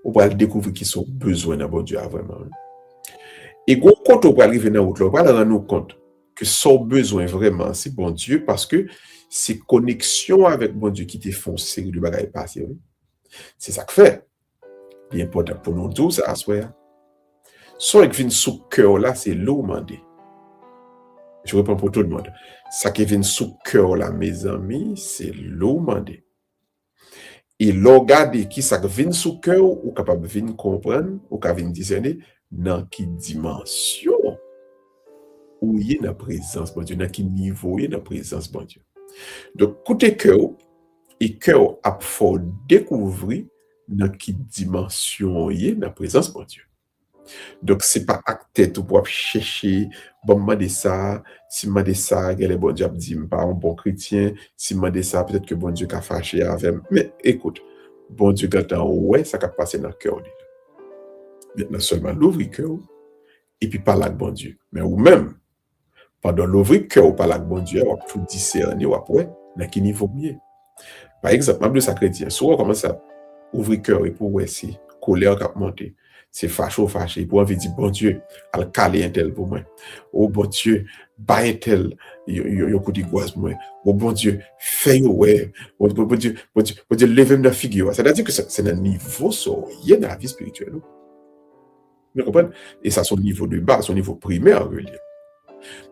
On va découvrir qui sont besoins de bon Dieu vraiment. Et quand on va arriver dans la route là, on va rendre nous compte que son besoin vraiment, c'est bon Dieu parce que c'est connexion avec bon Dieu qui te font série de bagages passés. C'est ça que fait. Il est important pour nous tous à soi. Soit qui vient sous cœur là, c'est l'eau mandé. Je réponds pour tout le monde. Ça qui vient sous cœur là, mes amis, c'est l'eau mandé. Et regarder qui ça vient sous cœur, ou capable de comprendre, ou capable de discerner dans quelle dimension où il y a la présence de Dieu, dans quel niveau il y a la présence de Dieu. Donc, côté cœur, et cœur a faut découvrir dans quelle dimension il y a la présence de Dieu. Donc, c'est pas acté tout pour chercher, bon, m'a dit ça, si m'a dit ça, quel est bon Dieu, dit pas un bon chrétien, si m'a dit ça, peut-être que bon Dieu a fâché avec. Mais écoute, bon Dieu, quand ouais, ça va passer dans le cœur. Maintenant, seulement l'ouvrir cœur, et puis parler avec bon Dieu. Mais ou même, pendant l'ouvrir cœur, ou parler avec bon Dieu, on va tout discerner, ou après, dans quel niveau mieux. Par exemple, même de sa chrétien, souvent, on commence à ouvrir cœur, et pour ouais, c'est colère qui a monté. C'est fâché, pour envie de dire, bon Dieu, al caler un tel pour moi. Oh bon Dieu, bah un tel, yon coup de goise pour moi. Oh bon Dieu, fais ouais. Bon Dieu, levez-moi dans la figure. C'est-à-dire que c'est un niveau, il y a dans la vie spirituelle. Vous comprenez? Et ça, c'est au niveau de base, au niveau primaire,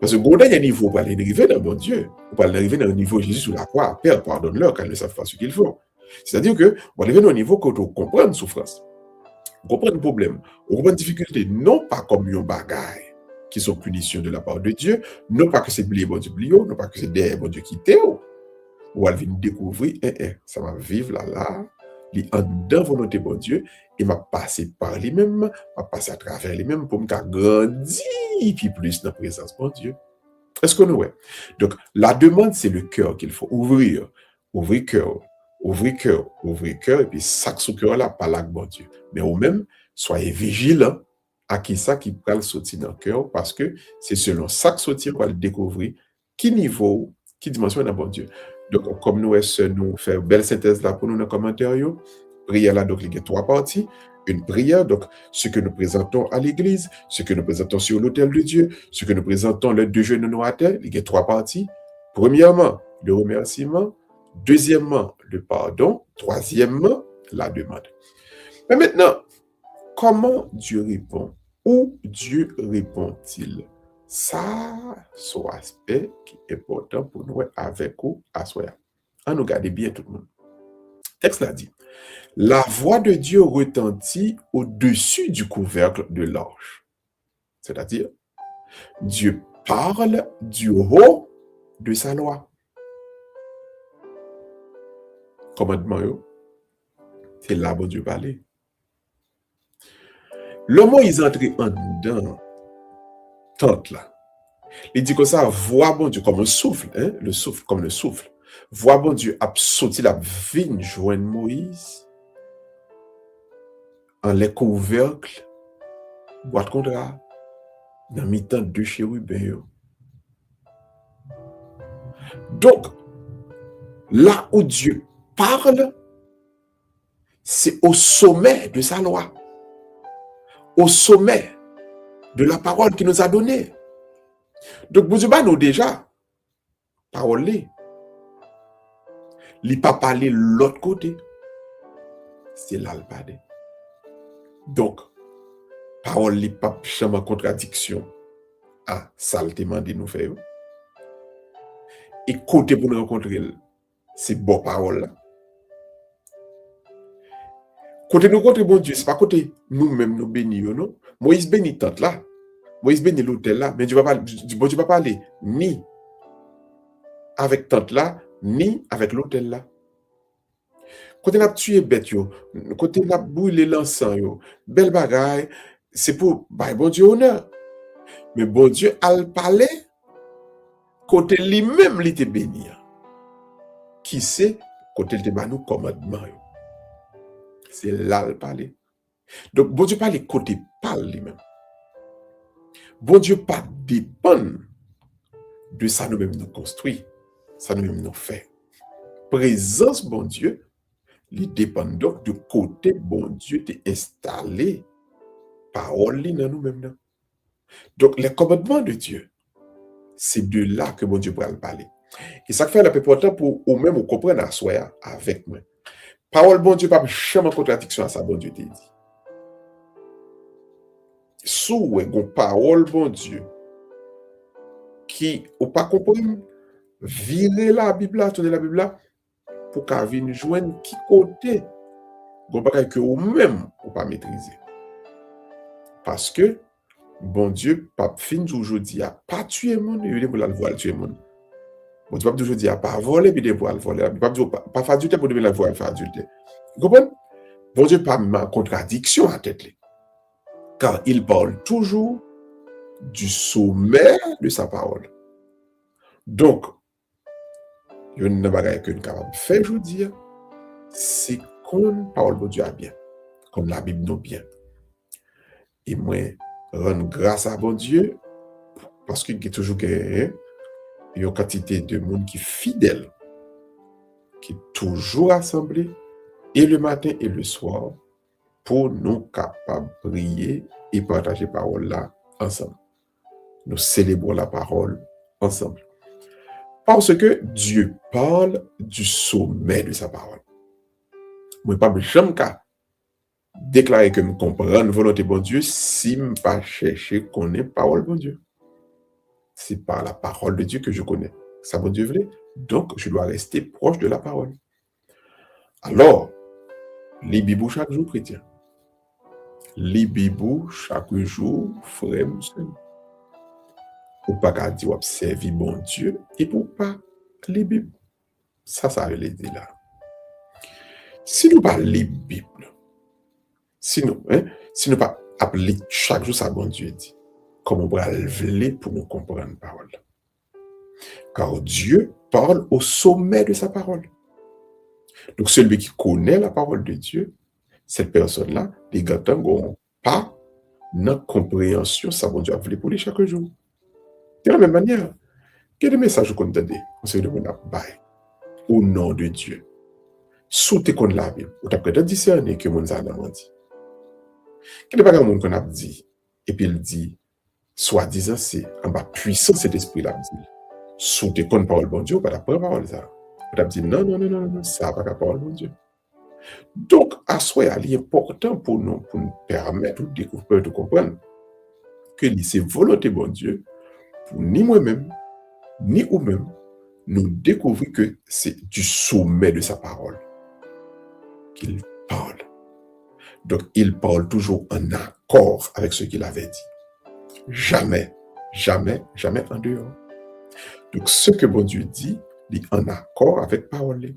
parce que quand il y a un niveau pour aller arriver dans bon Dieu, pour aller arriver dans le niveau de Jésus sur la croix, Père, pardonne-leur quand ils ne savent pas ce qu'ils font. C'est-à-dire que, on va arriver dans un niveau quand on comprend une souffrance. On comprend le problème, on comprend la difficulté, non pas comme un bagaille qui sont punitions de la part de Dieu, non pas que c'est blié, bon Dieu, non pas que c'est derrière, bon Dieu, qui t'est, ou elle vient découvrir, ça va vivre là, il est en dedans volonté, bon Dieu, et m'a passé par lui-même, m'a passé à travers lui-même pour me grandir, puis plus dans la présence, bon Dieu. Est-ce que nous, ouais? Donc, la demande, c'est le cœur qu'il faut ouvrir cœur, et puis sac sous cœur là, par là, bon Dieu. Mais au même, soyez vigilants à qui ça qui peut le sortir dans le cœur, parce que c'est selon ça que sortir qu'on va le découvrir, qui niveau, qui dimension dans bon Dieu. Donc, comme nous fait une belle synthèse là pour nous dans les commentaires, prière là, donc il y a 3 parties. Une prière, donc ce que nous présentons à l'église, ce que nous présentons sur l'autel de Dieu, ce que nous présentons le 2 genoux à terre, il y a 3 parties. Premièrement, le remerciement. Deuxièmement, le pardon. Troisièmement, la demande. Mais maintenant, comment Dieu répond? Où Dieu répond-il? Ça, c'est un aspect qui est important pour nous avec vous à soi. On nous garde bien tout le monde. Le texte l'a dit. La voix de Dieu retentit au-dessus du couvercle de l'arche. C'est-à-dire, Dieu parle du haut de sa loi. Commandement, c'est là où Dieu parlait. Le mot, ils entrent en dedans, tente là. Il dit que ça, voix bon Dieu comme un souffle, le souffle comme le souffle. Voix bon Dieu a sauté la vigne joindre Moïse en les couvercles, boîte contrat, dans mi-temps de chérubins yo. Donc, là où Dieu parle, c'est au sommet de sa loi, au sommet de la parole qu'il nous a donnée. Donc, vous dites, nous déjà, parole, il pas parler l'autre côté, c'est là le parler. Donc, parole, il pas jamais en contradiction à ça le demande nous faire. Et côté pour nous rencontrer, c'est bon parole là. Côté nous rencontrer bon Dieu, c'est pas côté nous-mêmes nous bénir, non? Moïse bénit tante là. Moïse bénit l'autel là, mais Dieu va pas, bon Dieu va parler ni avec tante là, ni avec l'autel là. Côté n'a tué bête yo, côté n'a brûlé l'encens yo, belle bagaille, c'est pour bah, bon Dieu honneur. Mais bon Dieu a parlé côté lui-même il était béni. Qui sait côté il te ba nous commandement yo. C'est là le parler. Donc bon Dieu parle côté parle lui-même. Bon Dieu pas dépend de ça nous-mêmes nous construit, ça nous-mêmes nous fait. Présence bon Dieu, il dépend donc de côté bon Dieu t'est installé parole dans nous-mêmes. Donc les commandements de Dieu, c'est de là que bon Dieu pourra le parler. Et ça fait un peu important pour ou même comprendre à soi avec moi. Parole bon Dieu pas jamais en contradiction à ça bon Dieu t'a dit. Sous une parole bon Dieu qui ou pas comprendre virer la Bible là, tourner la Bible là pour qu'à venir joindre qui côté gon bagay que ou même ou pas maîtriser. Parce que bon Dieu pas fin aujourd'hui a pas tuer monde, il pour la voir tuer monde. Bon Dieu pas aujourd'hui a pas voler puis pour le voler, pas faire du temps pour la voir faire du temps. Vous comprenez? Bon Dieu pas en contradiction à tête car il parle toujours du sommet de sa parole. Donc, il y a une bagay que nous capable de faire aujourd'hui, c'est qu'on parle de Dieu à bien, comme la Bible nous bien. Et moi, rendre grâce à bon Dieu, parce qu'il y a toujours une quantité de monde qui est fidèle, qui est toujours assemblé, et le matin et le soir, pour nous capables de prier et partager la parole là ensemble. Nous célébrons la parole ensemble. Parce que Dieu parle du sommet de sa parole. Moi, pas jamais qu'à déclarer que je comprends la volonté de bon Dieu si je ne pas chercher qu'on ait parole de bon Dieu. C'est par la parole de Dieu que je connais. Ça, bon Dieu voulait. Donc, je dois rester proche de la parole. Alors, les bibous chaque jour, chrétien. Les bibous chaque jour, frère, monsieur. Ou pas qu'à dire observer bon Dieu et pour pas les Bibles. Ça veut dire là. Si nous pas les Bibles, si nous pas appeler chaque jour ça bon Dieu dit, comment on va lever pour nous comprendre la parole. Car Dieu parle au sommet de sa parole. Donc celui qui connaît la parole de Dieu, cette personne-là, les gars n'ont pas notre compréhension, ça bon Dieu a voulu pour lui chaque jour. De la même manière, quel message qu'on t'a dit, on se demande au nom de Dieu. Sous tes comptes la Bible, ou t'as peut-être discerné que mon zan a menti. Quel est pas un monde qu'on a dit, et puis il dit, soi-disant, c'est en bas puissant cet esprit là dit. Sous tes comptes parole bon Dieu, ou pas la parole ça. On t'a dit, non, ça n'a pas la parole bon Dieu. Donc, à soi, il est important pour nous permettre de découvrir, de comprendre que c'est volonté bon Dieu pour ni moi-même, ni vous-même, nous découvrir que c'est du sommet de sa parole qu'il parle. Donc, il parle toujours en accord avec ce qu'il avait dit. Jamais en dehors. Donc, ce que bon Dieu dit, il est en accord avec parole.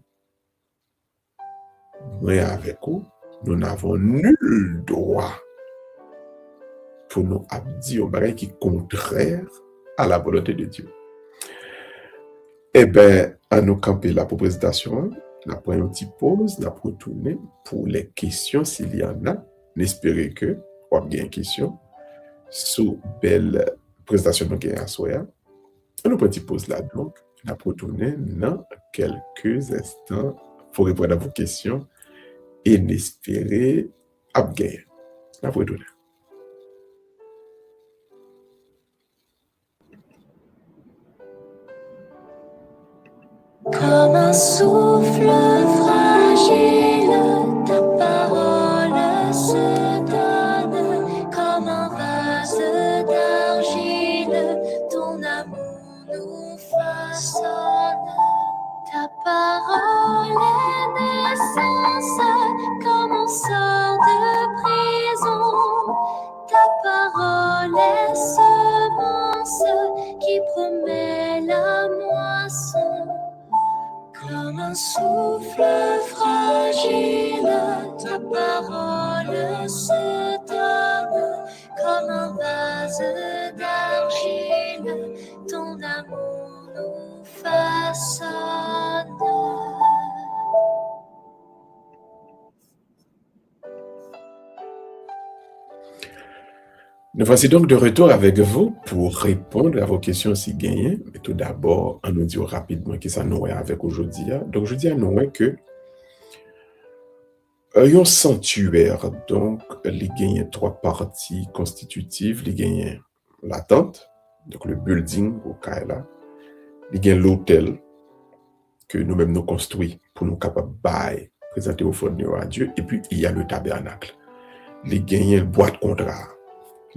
Moi, avec vous, nous n'avons nul droit pour nous dire un bagage qui est contraire à la volonté de Dieu. Eh bien, à nous camper la présentation, la première petite pause, la retourner pour les questions s'il y en a. N'espérez que, ou bien une question, sous belle présentation nous gagne à soya. Nous petit pause là donc, on a retourner dans quelques instants pour répondre à vos questions et n'espérer abgagner. On a retourner. Comme un souffle fragile, ta parole se donne. Comme un vase d'argile, ton amour nous façonne. Ta parole est naissance, comme on sort de prison. Ta parole est semence qui promet la moisson. Comme un souffle fragile, ta parole se donne. Comme un vase d'argile, ton amour nous façonne. Nous voici donc de retour avec vous pour répondre à vos questions si gagnées. Mais tout d'abord, on nous dit rapidement qui ça nous est avec aujourd'hui. Donc, aujourd'hui, nous est que un sanctuaire, donc, il gagne 3 parties constitutives. Il gagne la tente, donc le building au Kaila. Il gagne l'hôtel que nous-mêmes nous construisons pour nous capables de présenter au fond à Dieu. Et puis, il y a le tabernacle. Il gagne le boîte contrat.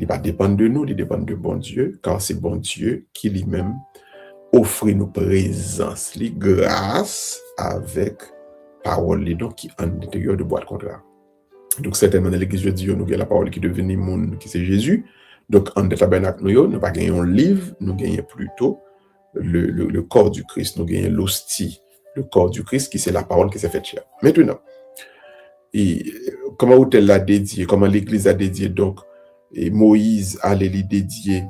Il va dépendre de nous, il dépend de bon Dieu, car c'est bon Dieu qui lui-même offre nos présence, les grâce avec parole donc qui est en l'intérieur de boîte contrat. Donc certainement dans l'église de Dieu, nous avons la parole qui est devenue monde, qui c'est Jésus. Donc en tabernacle, nous pas gagner un livre, nous gagnons plutôt le corps du Christ, nous gagnons l'hostie, le corps du Christ qui c'est la parole qui s'est faite chair. Maintenant, et comment l'autel l'a dédié, comment l'église a dédié donc. Et Moïse allait lui dédier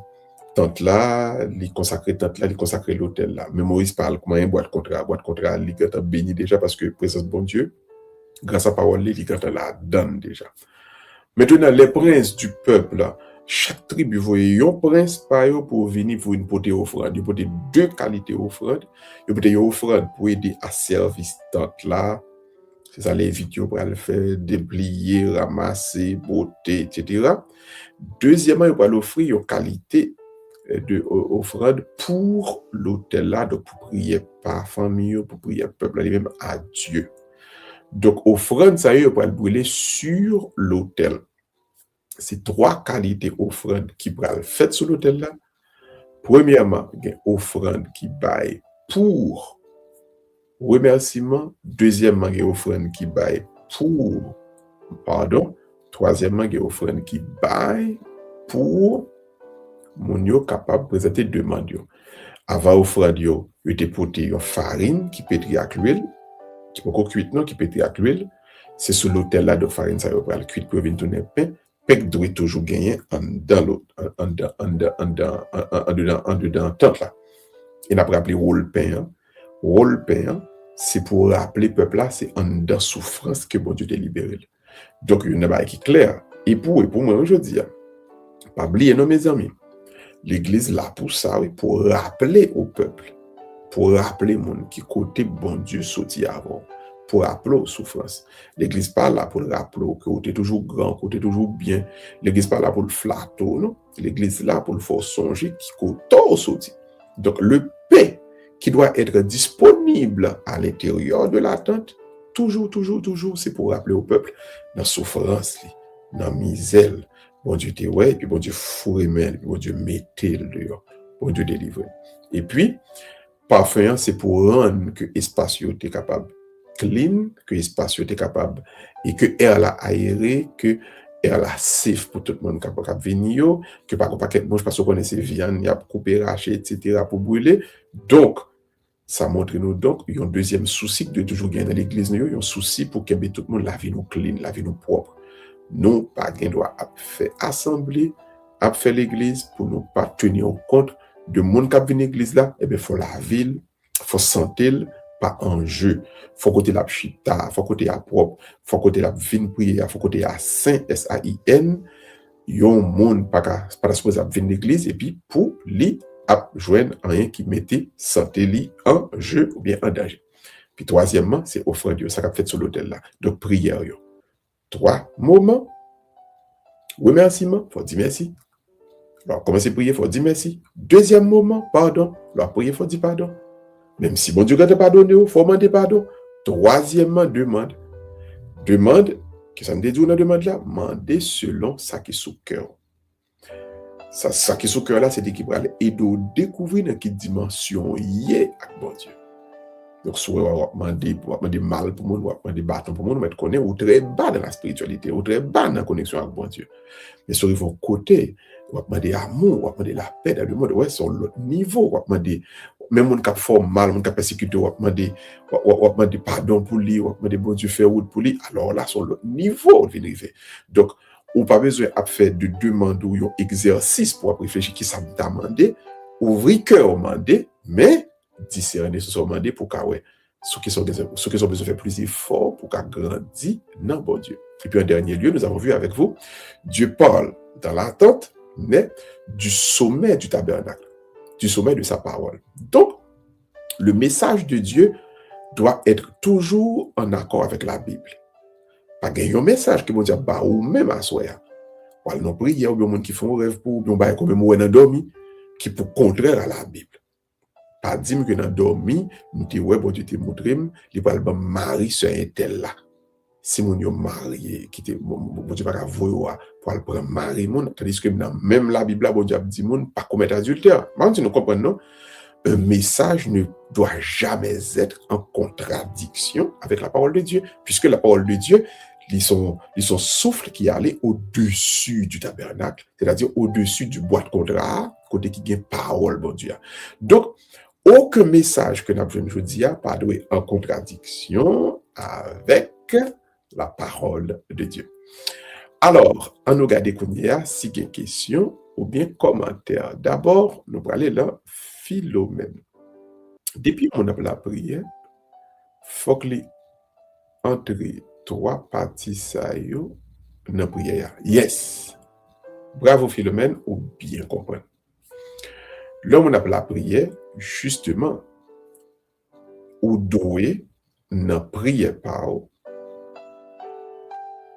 tente là, lui consacrer tente là, lui consacrer l'autel là. Mais Moïse parle comment un boîte contrat, lui a béni déjà parce que présence bon Dieu, grâce à parole lui a la donne déjà. Maintenant les princes du peuple là, chaque tribu voyait un prince par eux pour venir pour une potée offrande, il porter 2 qualités offrande, il porter une offrande pour aider à servir tente là. C'est ça les vidéos pour le faire, déplier, ramasser, botter, etc. Deuxièmement, il va l'offrir une qualité de offrande pour l'autel là, donc pour prier par famille, pour prier peuple lui-même à Dieu. Donc, offrande, ça y est, il va le brûler sur l'autel. C'est 3 qualités offrande qui va le faire sur l'autel là. Premièrement, il y a une offrande qui baille pour remerciement. Deuxièmement, il y a une offrande qui baille pour pardon. Troisièmement, il y a une offrande qui baille pour mon yo capable de présenter demande yo. Avant offrande yo, il était porté une farine qui pétrit avec l'huile, qui peut cuire non qui pétrit avec l'huile. C'est sur l'autel là de farine ça va le cuire pour venir tourner pain. Pain doit toujours gagner dans l'autre en dedans tente là. Et après appeler rôle pain. Rôle pain, c'est pour rappeler peuple là, c'est en dedans souffrance que bon Dieu t'a libéré. Donc il y a une qui est clair. Et pour moi aujourd'hui, pas oublier non mes amis. L'église là pour ça, oui, pour rappeler au peuple, pour rappeler monde qui côté bon Dieu sorti avant, pour rappeler aux souffrances. L'église pas là pour rappeler que tu es toujours grand, que tu es toujours bien. L'église pas là pour le flatter, non. L'église là pour le faire songer qui côté sorti. Donc le pain qui doit être disponible à l'intérieur de la tente, toujours, c'est pour rappeler au peuple dans la souffrance, dans la misère. Bon Dieu t'es ouais, puis bon Dieu fourré puis bon Dieu mettez le dehors, bon Dieu délivre. Et puis, parfum, c'est pour rendre que l'espace est capable clean, que l'espace est capable, et que l'air la aéré, que l'air la safe pour tout le monde capable venir, que pas paquet de mange parce qu'on connaît ces viandes, il y a coupé, raché, etc. pour brûler. Donc, ça montre nous donc, il y a un deuxième souci de toujours gagner dans l'église, il y a un souci pour que tout le monde la vie nous clean, la vie nous propre. Nous, pas gain doit faire assemblée, à faire l'église pour nous pas tenir compte de monde qui vient l'église là, et bien faut la ville, faut sentir pas en jeu, faut côté la chita, faut côté la propre, faut côté la vin prière, faut côté la saint S A I N yon monde pas supposé venir l'église et puis pour lui a joindre rien qui mettait santé li en jeu ou bien en danger. Puis troisièmement, c'est offrande ça qu'a fait sur l'autel là. Donc prière yo. 3 moments. Remerciement, faut dire merci. Alors commencer à prier, faut dire merci. Deuxième moment, pardon. Alors prier, faut dire pardon. Même si bon Dieu t'a pardonné, faut demander pardon. Troisièmement, demande. Demande, que ça me dit dans demande là, demander selon ça qui est sous cœur. Ça qui est sous cœur là, c'est qui va aller aider à découvrir dans quelle dimension y est avec bon Dieu. Donc, soit on va demander mal pour moi, on va demander bâton pour moi, on va connaître ou très bas dans la spiritualité, ou très bas dans la connexion avec bon Dieu. Mais sur le côté, on va demander amour, on va demander la paix dans le monde, ouais, sur l'autre niveau, on va demander, même on qui fait mal, on qui persécuté, on va demander pardon pour lui, on va demander bon Dieu faire route pour lui. Alors là, sur l'autre niveau, on vient arriver. Donc, on n'a pas besoin de faire de demande ou un exercice pour réfléchir qui ça t'a demandé, ouvrir cœur demander, mais discerner ce sont demandé pour qu'à ouais ceux qui sont besoin de faire plus d'efforts pour qu'à grandir dans bon Dieu. Et puis en dernier lieu, nous avons vu avec vous, Dieu parle dans l'attente, mais du sommet du tabernacle, du sommet de sa parole. Donc, le message de Dieu doit être toujours en accord avec la Bible. Pas gagner un message qui vont dire bah ou même à soi. Ou alors non prière ou bien monde qui font rêve pour bien bah comme moi dans dormi qui pour contraire à la Bible. Pas dire que dans dormi, nous dit ouais bon Dieu te montré, il va le mari sur un tel là. Si mon yo marié qui te bon Dieu pas voir pour le prendre mari mon tandis que dans même la Bible bon Dieu dit mon pas commettre adultère. Maintenant nous comprenons un message ne doit jamais être en contradiction avec la parole de Dieu puisque la parole de Dieu ils sont souffle qui allait au-dessus du tabernacle, c'est-à-dire au-dessus du bois de contrat, côté qui gagne parole bon Dieu. Donc aucun message que nous avons aujourd'hui pas doit être en contradiction avec la parole de Dieu. Alors, on nous regarde si il y a une question ou bien commentaire. D'abord, nous allons aller là, Philomène. Depuis qu'on a la prière, il faut que les entre 3 parties ça yo dans la prière. Yes! Bravo Philomène, ou bien comprendre. Là, on a la prière, justement, ou doué, dans prière par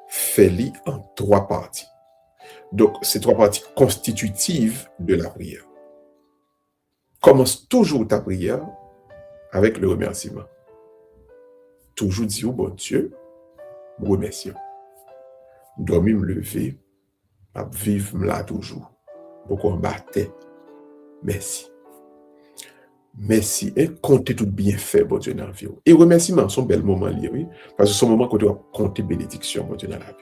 fait-li en 3 parties. Donc, ces 3 parties constitutives de la prière. Commence toujours ta prière avec le remerciement. Toujours dire au bon Dieu, remercie. Dormir, me lever, vivre là toujours. Pour combattre. Merci. Merci. Et comptez tout bien fait, bon Dieu, dans la vie. Et remerciements sont bel moment liés, oui. Parce que ce moment qu'on doit compter bénédiction, bon Dieu, dans la vie.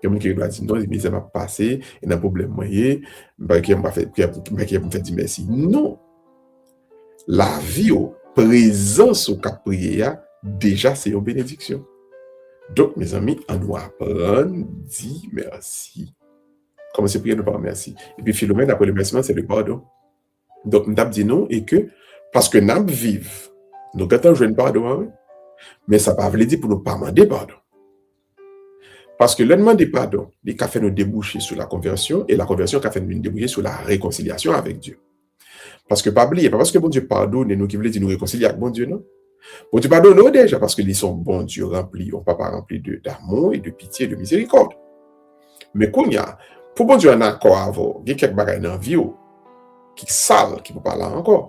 Il y a quelqu'un qui doit dire non, mais ça m'a passé, il y a un problème moyen, qui m'a fait dire merci. Non. La vie, présence au cap prier, déjà, c'est une bénédiction. Donc, mes amis, on doit apprendre, dire merci. Comment c'est prier, nous parler merci. Et puis, Philomène, après le remerciement, c'est le pardon. Donc, nous avons dit non, et que, parce que nous vivons, nous avons joué un pardon, mais ça ne veut pas dire pour nous pas demander pardon. Parce que le demander pardon, il a fait nous déboucher sur la conversion, et la conversion a fait nous déboucher sur la réconciliation avec Dieu. Parce que, pas oublier, pas parce que bon Dieu pardonne, et nous qui voulons dire nous réconcilier avec bon Dieu, non? Bon Dieu pardonne nous déjà, parce qu'ils sont bons Dieu remplis, on papa rempli d'amour et de pitié et de miséricorde. Mais quand il y a, pour bon Dieu en accord avec, il y a quelques bagages dans la vie, qui sale, qui ne peut pas là encore.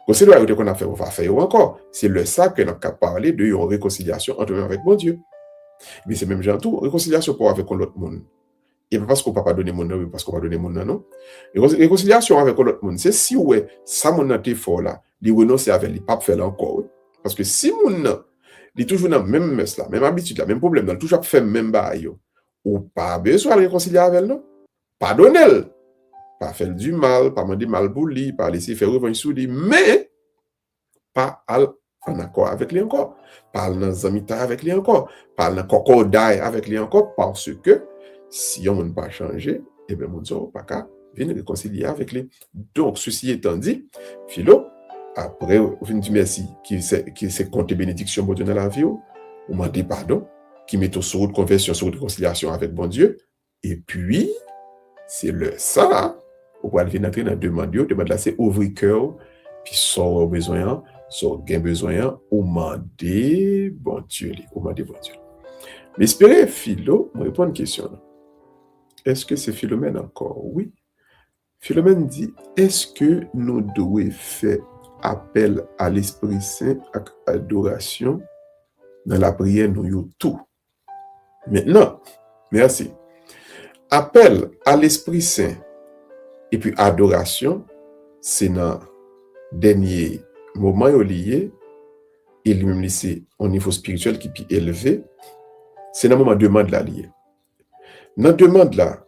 Donc, c'est le qu'on a fait, on va faire encore. C'est le ça que nous avons parlé de une réconciliation entre nous avec bon Dieu. Mais c'est même genre tout, réconciliation pour avec l'autre monde. Et pas parce qu'on ne peut pas donner mon nom, parce qu'on va donner mon nom, non. Réconciliation avec l'autre monde, c'est si ouais, ça mon été fort là, il renonce avec, il pas faire encore. Parce que si mon nom, il est toujours dans le même mess là, même habitude là, même problème, il toujours fait même bail, ou pas besoin de réconcilier avec nous, pardonnez-le. Pas faire du mal, pas demander mal pour lui, pas laisser faire revanche sur lui, mais pas en accord avec lui encore, pas dans amitié avec lui encore, pas en concordance avec lui encore, parce que si on ne peut pas changer, eh bien, mon Dieu, pas qu'à venir réconcilier avec lui. Donc, ceci étant dit, Philo, après, vous dit merci, qui s'est compté bénédiction pour donner la vie, vous demandez pardon, qui met sur route conversion, sur route réconciliation avec bon Dieu, et puis, c'est le ça, ou pour aller entrer dans demande là, c'est ouvrir cœur, puis sans besoin, sans gain besoin, ou demander bon Dieu, ou demander bon Dieu. Mais espérez, Philo, me répond une question. Là. Est-ce que c'est Philomène encore? Oui. Philomène dit, est-ce que nous devons faire appel à l'Esprit Saint avec adoration dans la prière, nous tout? Maintenant, merci. Appel à l'Esprit Saint et puis adoration, c'est dans le dernier moment lié, et lui-même c'est au niveau spirituel qui est élevé, c'est dans le moment de demande là lié. Dans la demande là,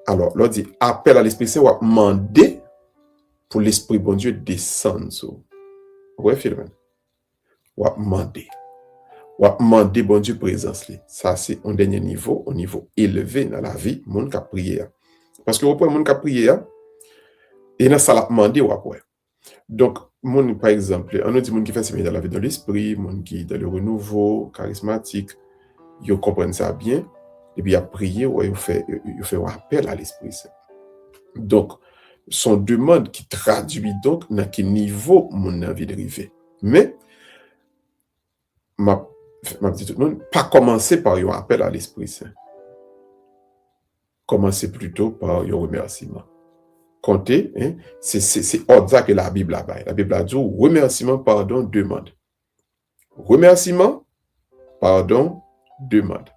alors, l'on dit appel à l'Esprit Saint, on va demander pour l'Esprit bon Dieu descendre sur. Ouais, Philomène. On va demander. On va demander bon Dieu présence. Ça, c'est un dernier niveau, un niveau élevé dans la vie, mon qui a prié. Parce que vous pouvez mon qui a prié, et dans ça, la demander, ou après. Donc, mon, par exemple, on a dit mon qui fait séminaire dans la vie de l'esprit, mon qui dans le renouveau, charismatique, ils comprennent ça bien, et puis il a prié, ouais, il fait un appel à l'Esprit Saint. Donc, son demande qui traduit donc dans quel niveau mon envie de arriver. Mais, m'a dit tout le monde, pas commencer par un appel à l'Esprit Saint. Commencer plutôt par un remerciement. Comptez, hein, c'est ordre que la Bible a dit. La Bible a dit remerciement, pardon, demande. Remerciement, pardon, demande.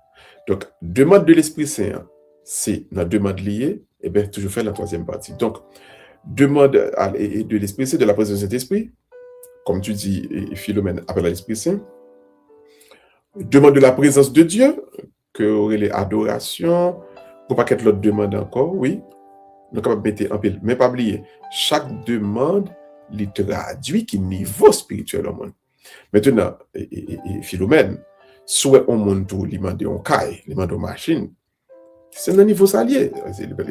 Donc, demande de l'Esprit Saint, c'est la demande liée, et bien, toujours fait la troisième partie. Donc, demande de l'Esprit Saint, de la présence de Saint-Esprit, comme tu dis, Philomène appelle à l'Esprit Saint. Demande de la présence de Dieu, que aurait les adorations, pour pas qu'être l'autre demande encore, oui. Donc, on va mettre en pile. Mais pas oublier, chaque demande, les traduit qui niveau spirituel au monde. Maintenant, Philomène, soit on monte tout, il demande en caille, il demande en machine, c'est un niveau salier. Il n'y a pas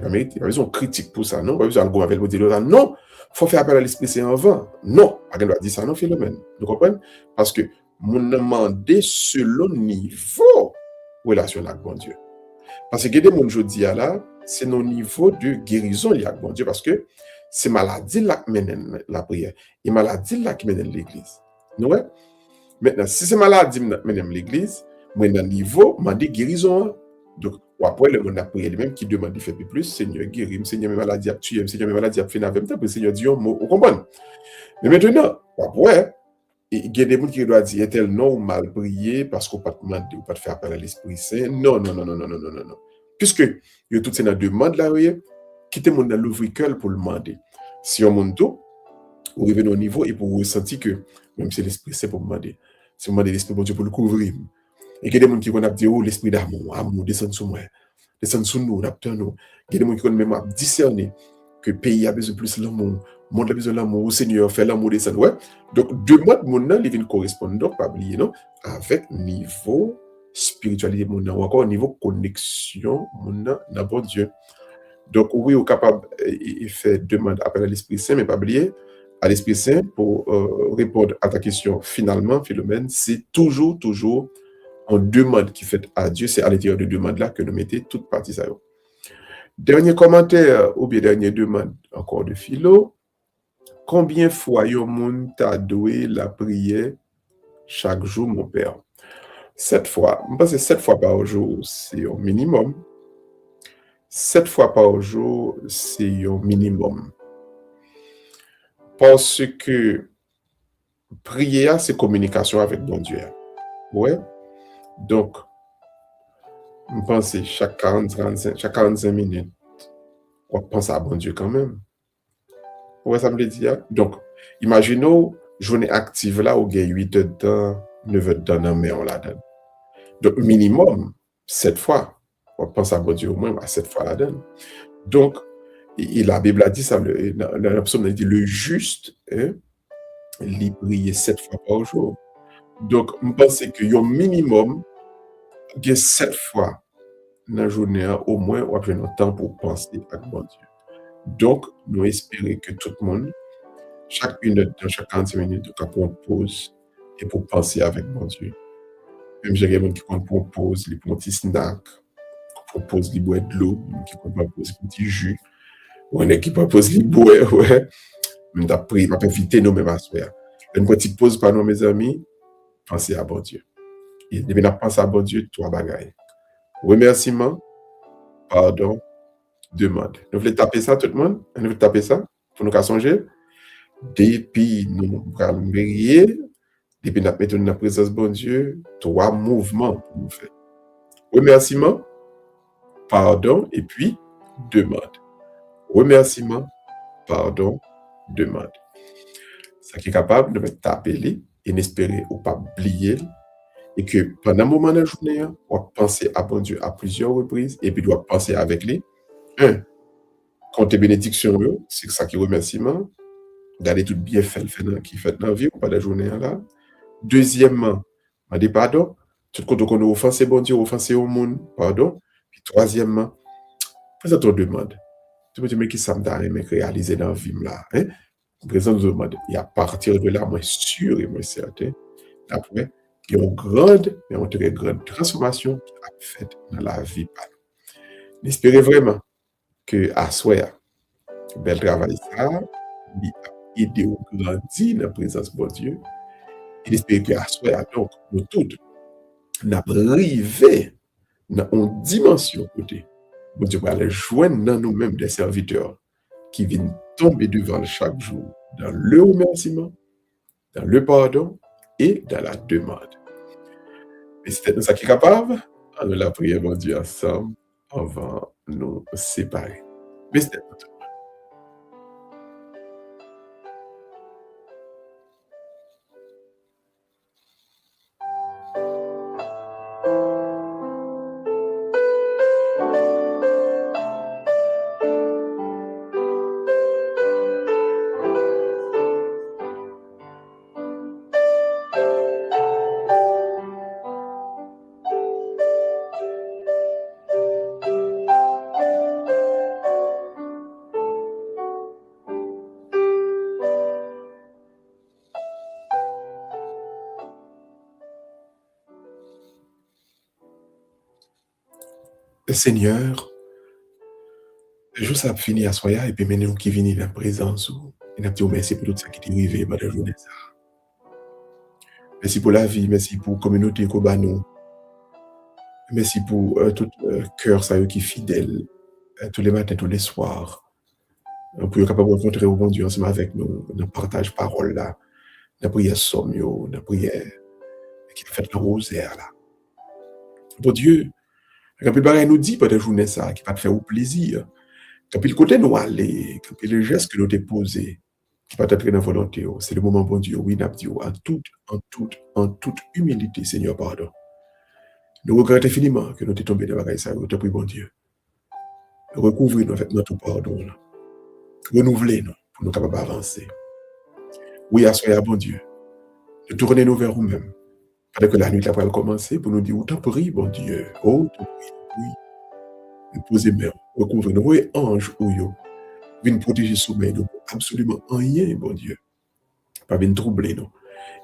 besoin de critique pour ça, non? Il n'y a pas besoin de gouverner pour dire non, il faut faire appel à l'Esprit Saint avant. Non, on doit dire ça, non, Philomène. Vous comprenez? Parce que mon demandé selon niveau relation avec bon Dieu. Parce que mon jeudi là, c'est nos niveau de guérison lié avec bon Dieu, parce que c'est maladie là qui mène la prière, et maladie là qui mène l'église. Ouais? Maintenant, si c'est maladie qui mène l'église, moi, dans le niveau, je dis guérison. Donc, après, le monde a prié lui-même qui demande de faire plus, Seigneur, guéris, Seigneur, mes maladies a tué, Seigneur, mes maladies a fait avec moi, Seigneur, dit un mot, vous comprenez? Mais maintenant, après, il y a des gens qui doivent dire, tel non, ou mal prié, parce qu'on ne peut pas demander, ou pas faire appel à l'Esprit Saint. Non. Puisque, il y a toutes ces demandes là, quittez le monde dans l'ouvrier pour le demander. Si on monte tout, vous revenez au niveau et pour ressentir que, même si l'Esprit Saint pour demander, c'est demander l'Esprit bon Dieu pour le couvrir. Et il y a des gens qui vont dire, oh, l'esprit d'amour, amour, descend sur moi, descend sur nous, nous. Il y a des gens qui vont même discerner que le pays a besoin de plus l'amour, le monde a besoin de l'amour, le Seigneur fait l'amour descendre. Ouais. Donc, demande mon nom, il vient correspondre, donc, pas oublier, non, avec niveau spiritualité, mon nom, ou encore niveau connexion, mon nom, dans bon Dieu. Donc, oui, on est capable de faire demande appel à l'Esprit Saint, mais pas oublier, à l'Esprit Saint, pour répondre à ta question, finalement, Philomène, c'est toujours, on demande qui fait à Dieu, c'est à l'intérieur de demande là que nous mettons toute partie ça. Dernier commentaire, ou bien dernière demande encore de Philo. Combien de fois yon moun t'a doué la prière chaque jour, mon père? 7 fois. Je pense que 7 fois par jour, c'est un minimum. 7 fois par jour, c'est un minimum. Parce que prière, c'est communication avec bon Dieu. Ouais. Donc, je pense que chaque 45 minutes, on pense à bon Dieu quand même. Ouais, ça me le dit. Donc, imaginons, journée active là, où il y a 8 heures de temps, 9 heures de temps, mais on la donne. Donc, minimum, 7 fois. On pense à bon Dieu au moins à 7 fois la donne. Donc, la Bible a dit ça, dans la psaume, elle dit le juste, il prie 7 fois par jour. Donc, je pense qu'il y a un minimum, il y a 7 fois dans la journée, au moins, on a un temps pour penser à bon Dieu. Donc, nous espérons que tout le monde, chaque minute, dans chaque 40 minutes, on prend une pause et pour penser avec mon Dieu. Même j'ai des gens qui prennent une pause, ils prennent un petit snack, propose li boire de l'eau, qui propose petit jus, ou un qui propose li boire, ouais. Mais t'as pris, m'a invité nous même à soir. Une petite pause par nous, mes amis, pensez à bon Dieu. Et depuis qu'on pense à bon Dieu, trois bagailles. Remerciement, pardon, demande. Nous voulons taper ça, tout le monde? Nous voulons taper ça pour nous qu'à songer? Depuis nous briller, depuis nous mettons dans la présence de bon Dieu, trois mouvements pour nous faire. Remerciement, pardon, et puis demande. Remerciement, pardon, demande. Ça qui est capable de mettre taper et n'espérer ou pas oublier et que pendant un moment de la journée, on va penser à bon Dieu à plusieurs reprises et puis doit penser avec lui. Un, compter bénédiction, c'est ça qui est remerciement. D'aller tout bien fait, qui fait dans la vie, ou pas la journée là. Deuxièmement, on dit pardon. Tout compte qu'on a offensé bon Dieu, offensé au monde, pardon. Puis troisièmement, fais ton demande. Tu peux te dire, mais qui ça me donne réaliser dans la vie là, hein? Présent nous demande. Et à partir de là, moi sûr et moi certain, après, il y a une grande, mais une très grande transformation qui a faite dans la vie. J'espère vraiment que à soi, bel travail ça, il a aidé ou grandi dans la présence de Dieu. Et j'espère que à soi, donc, nous tous, nous arrivé dans une dimension côté. Bon Dieu va aller joindre dans nous-mêmes des serviteurs qui viennent tomber devant chaque jour dans le remerciement, dans le pardon et dans la demande. Et c'est ça qui est capable, on la prière, mon Dieu, ensemble, avant de nous séparer. Mais c'est tout. Seigneur, je sais fini à soya et puis maintenant qui vient dans la présence et nous te merci pour tout ça qui t'est arrivé pendant la journée. Merci pour la vie, merci pour la communauté Kobano. Merci pour tout cœur ça qui est fidèle tous les matins, tous les soirs. Pour être capable de rencontrer au bon Dieu ensemble avec nous, dans le partage parole là, dans la prière somme, dans la prière qui fait le rosaire là. Bon Dieu, quand il paraît nous dit pendant la journée ça, qui va te faire plaisir. Quand il côté nous aller, quand il le geste que nous t'ai posé, qui va t'être dans la volonté, c'est le moment bon Dieu, oui, n'a dit en toute humilité, Seigneur, pardon. Nous regrettons infiniment que nous t'es tombé dans la bagaille ça, nous te prie bon Dieu. Recouvrir-nous avec notre pardon là. Renouveler-nous pour nous capables d'avancer. Oui, assoyez bon Dieu. De tourner nous vers nous-mêmes. Pendant que la nuit va commencer, pour nous dire, t'en prie, bon Dieu. Oh, t'en prie, oui. Nous poser main, recouvrir nous. Oui, ange, ou yo. Viens protéger sommeil, nous. Absolument rien, bon Dieu. Pas venir troubler, nous.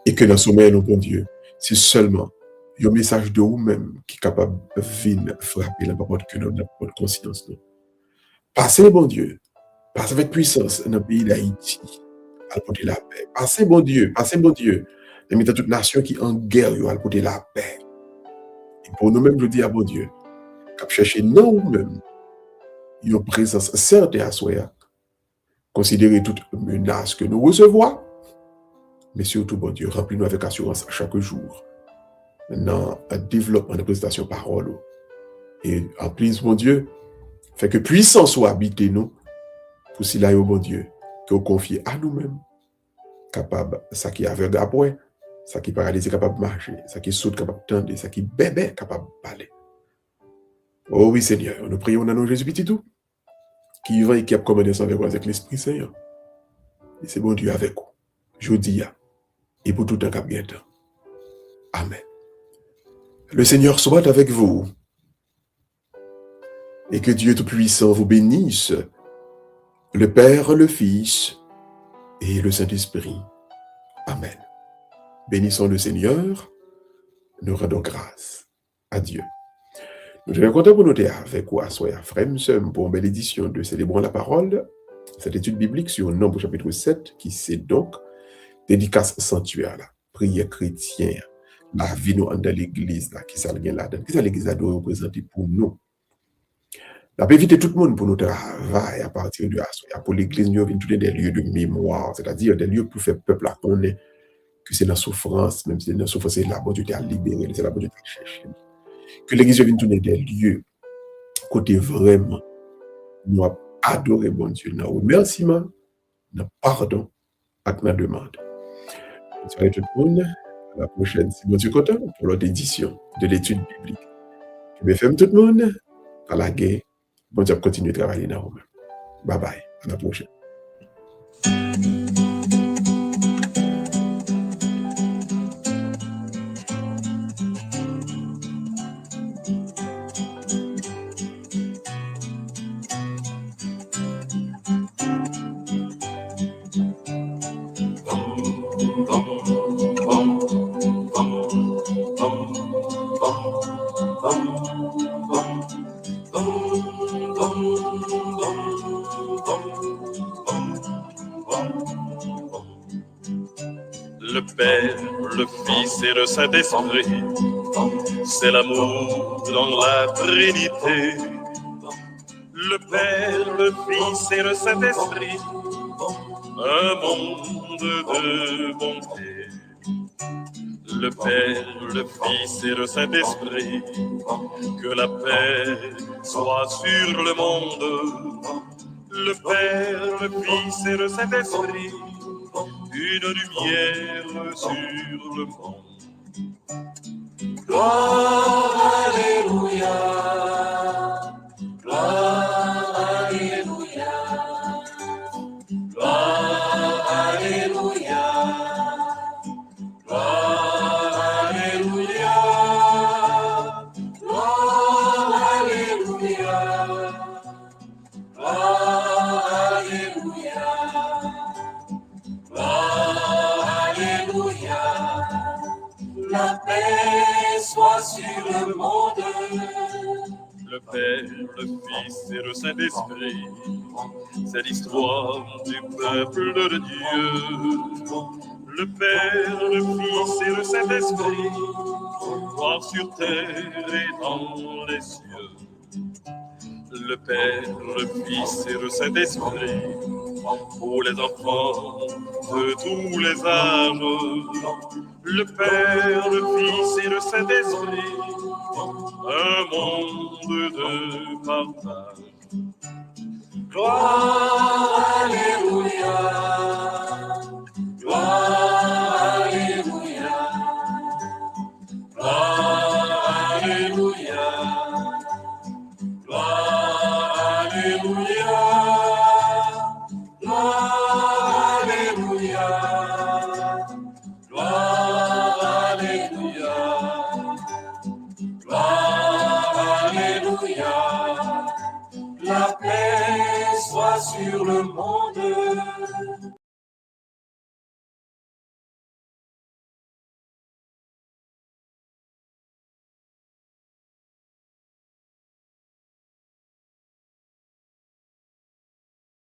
Et que dans le sommeil, nous, bon Dieu, c'est seulement un message de vous-même qui est capable de venir frapper la porte que nous, notre conscience, nous. Passez, bon Dieu. Passez avec puissance dans le pays d'Haïti. À porter la paix. Passez, bon Dieu. Passez, bon Dieu. Et mettez toute nation qui est en guerre, à porter la paix. Et pour nous-mêmes, je dis à bon Dieu, qu'à chercher nous-mêmes une présence certaine à soi, considérer toute menace que nous recevons, mais surtout, bon Dieu, remplis-nous avec assurance chaque jour dans un développement de présentation parole. Et en plus, mon Dieu, fait que puissance soit habitée nous, pour si là, bon Dieu, que vous confiez à nous-mêmes, capable, ça qui est aveugle à point, ça qui est paralysé capable de marcher, ça qui est sourd capable de tendre, ça qui est bébé capable de parler. Oh oui, Seigneur, nous prions dans nom de Jésus petit tout, qui vient et qui a commandé son avec l'Esprit Saint. Et c'est bon Dieu avec vous. Je dis, et pour tout un cap bientôt. Amen. Le Seigneur soit avec vous. Et que Dieu Tout-Puissant vous bénisse, le Père, le Fils et le Saint-Esprit. Amen. Bénissons le Seigneur, nous rendons grâce à Dieu. Je vais compter pour noter avec quoi, soyez frères, nous pour une belle édition de Célébrons la parole, cette étude biblique sur Nombre chapitre 7, qui c'est donc dédicace sanctuaire, là, prière chrétienne, la vie nous dans l'église, là, qui ça là-dedans, qui ça l'église a doit représenter pour nous. On peut éviter tout le monde pour nous travailler à partir de là. Pour l'église, nous avons tous des lieux de mémoire, c'est-à-dire des lieux pour faire peuple à connaître que c'est la souffrance, même si c'est la souffrance, c'est la bonne Dieu à libérer, c'est la bonne Dieu à chercher. Que l'église vienne tourner des lieux côté vraiment nous adorer bon Dieu, nous remerciement, nous pardon, à notre demande. Bonsoir tout le monde. À la prochaine, si bon Dieu content, pour l'autre édition de l'étude biblique. BFM tout le monde, à la guerre. Bon Dieu continue de travailler dans vous. Bye bye. À la prochaine. Le Père, le Fils et le Saint-Esprit, c'est l'amour dans la Trinité. Le Père, le Fils et le Saint-Esprit, un monde de bonté. Le Père, le Fils et le Saint-Esprit, que la paix soit sur le monde. Le Père, le Fils et le Saint-Esprit, une lumière sur le monde. Gloire, Alléluia. Gloire, Alléluia. Gloire, Alléluia. Gloire, Alléluia. Gloire, Alléluia. Gloire, Alléluia. Alléluia, la paix soit sur le monde. Le Père, le Fils et le Saint-Esprit, c'est l'histoire du peuple de Dieu. Le Père, le Fils et le Saint-Esprit, voir sur terre et dans les cieux. Le Père, le Fils et le Saint-Esprit, pour les enfants de tous les âges. Le Père, le Fils et le Saint-Esprit, un monde de partage. Gloire, Alléluia. Gloire, Alléluia. Gloire, Alléluia. Gloire, Alléluia. Gloire, Alléluia. Gloire, Alléluia. Gloire, Alléluia. La paix soit sur le monde.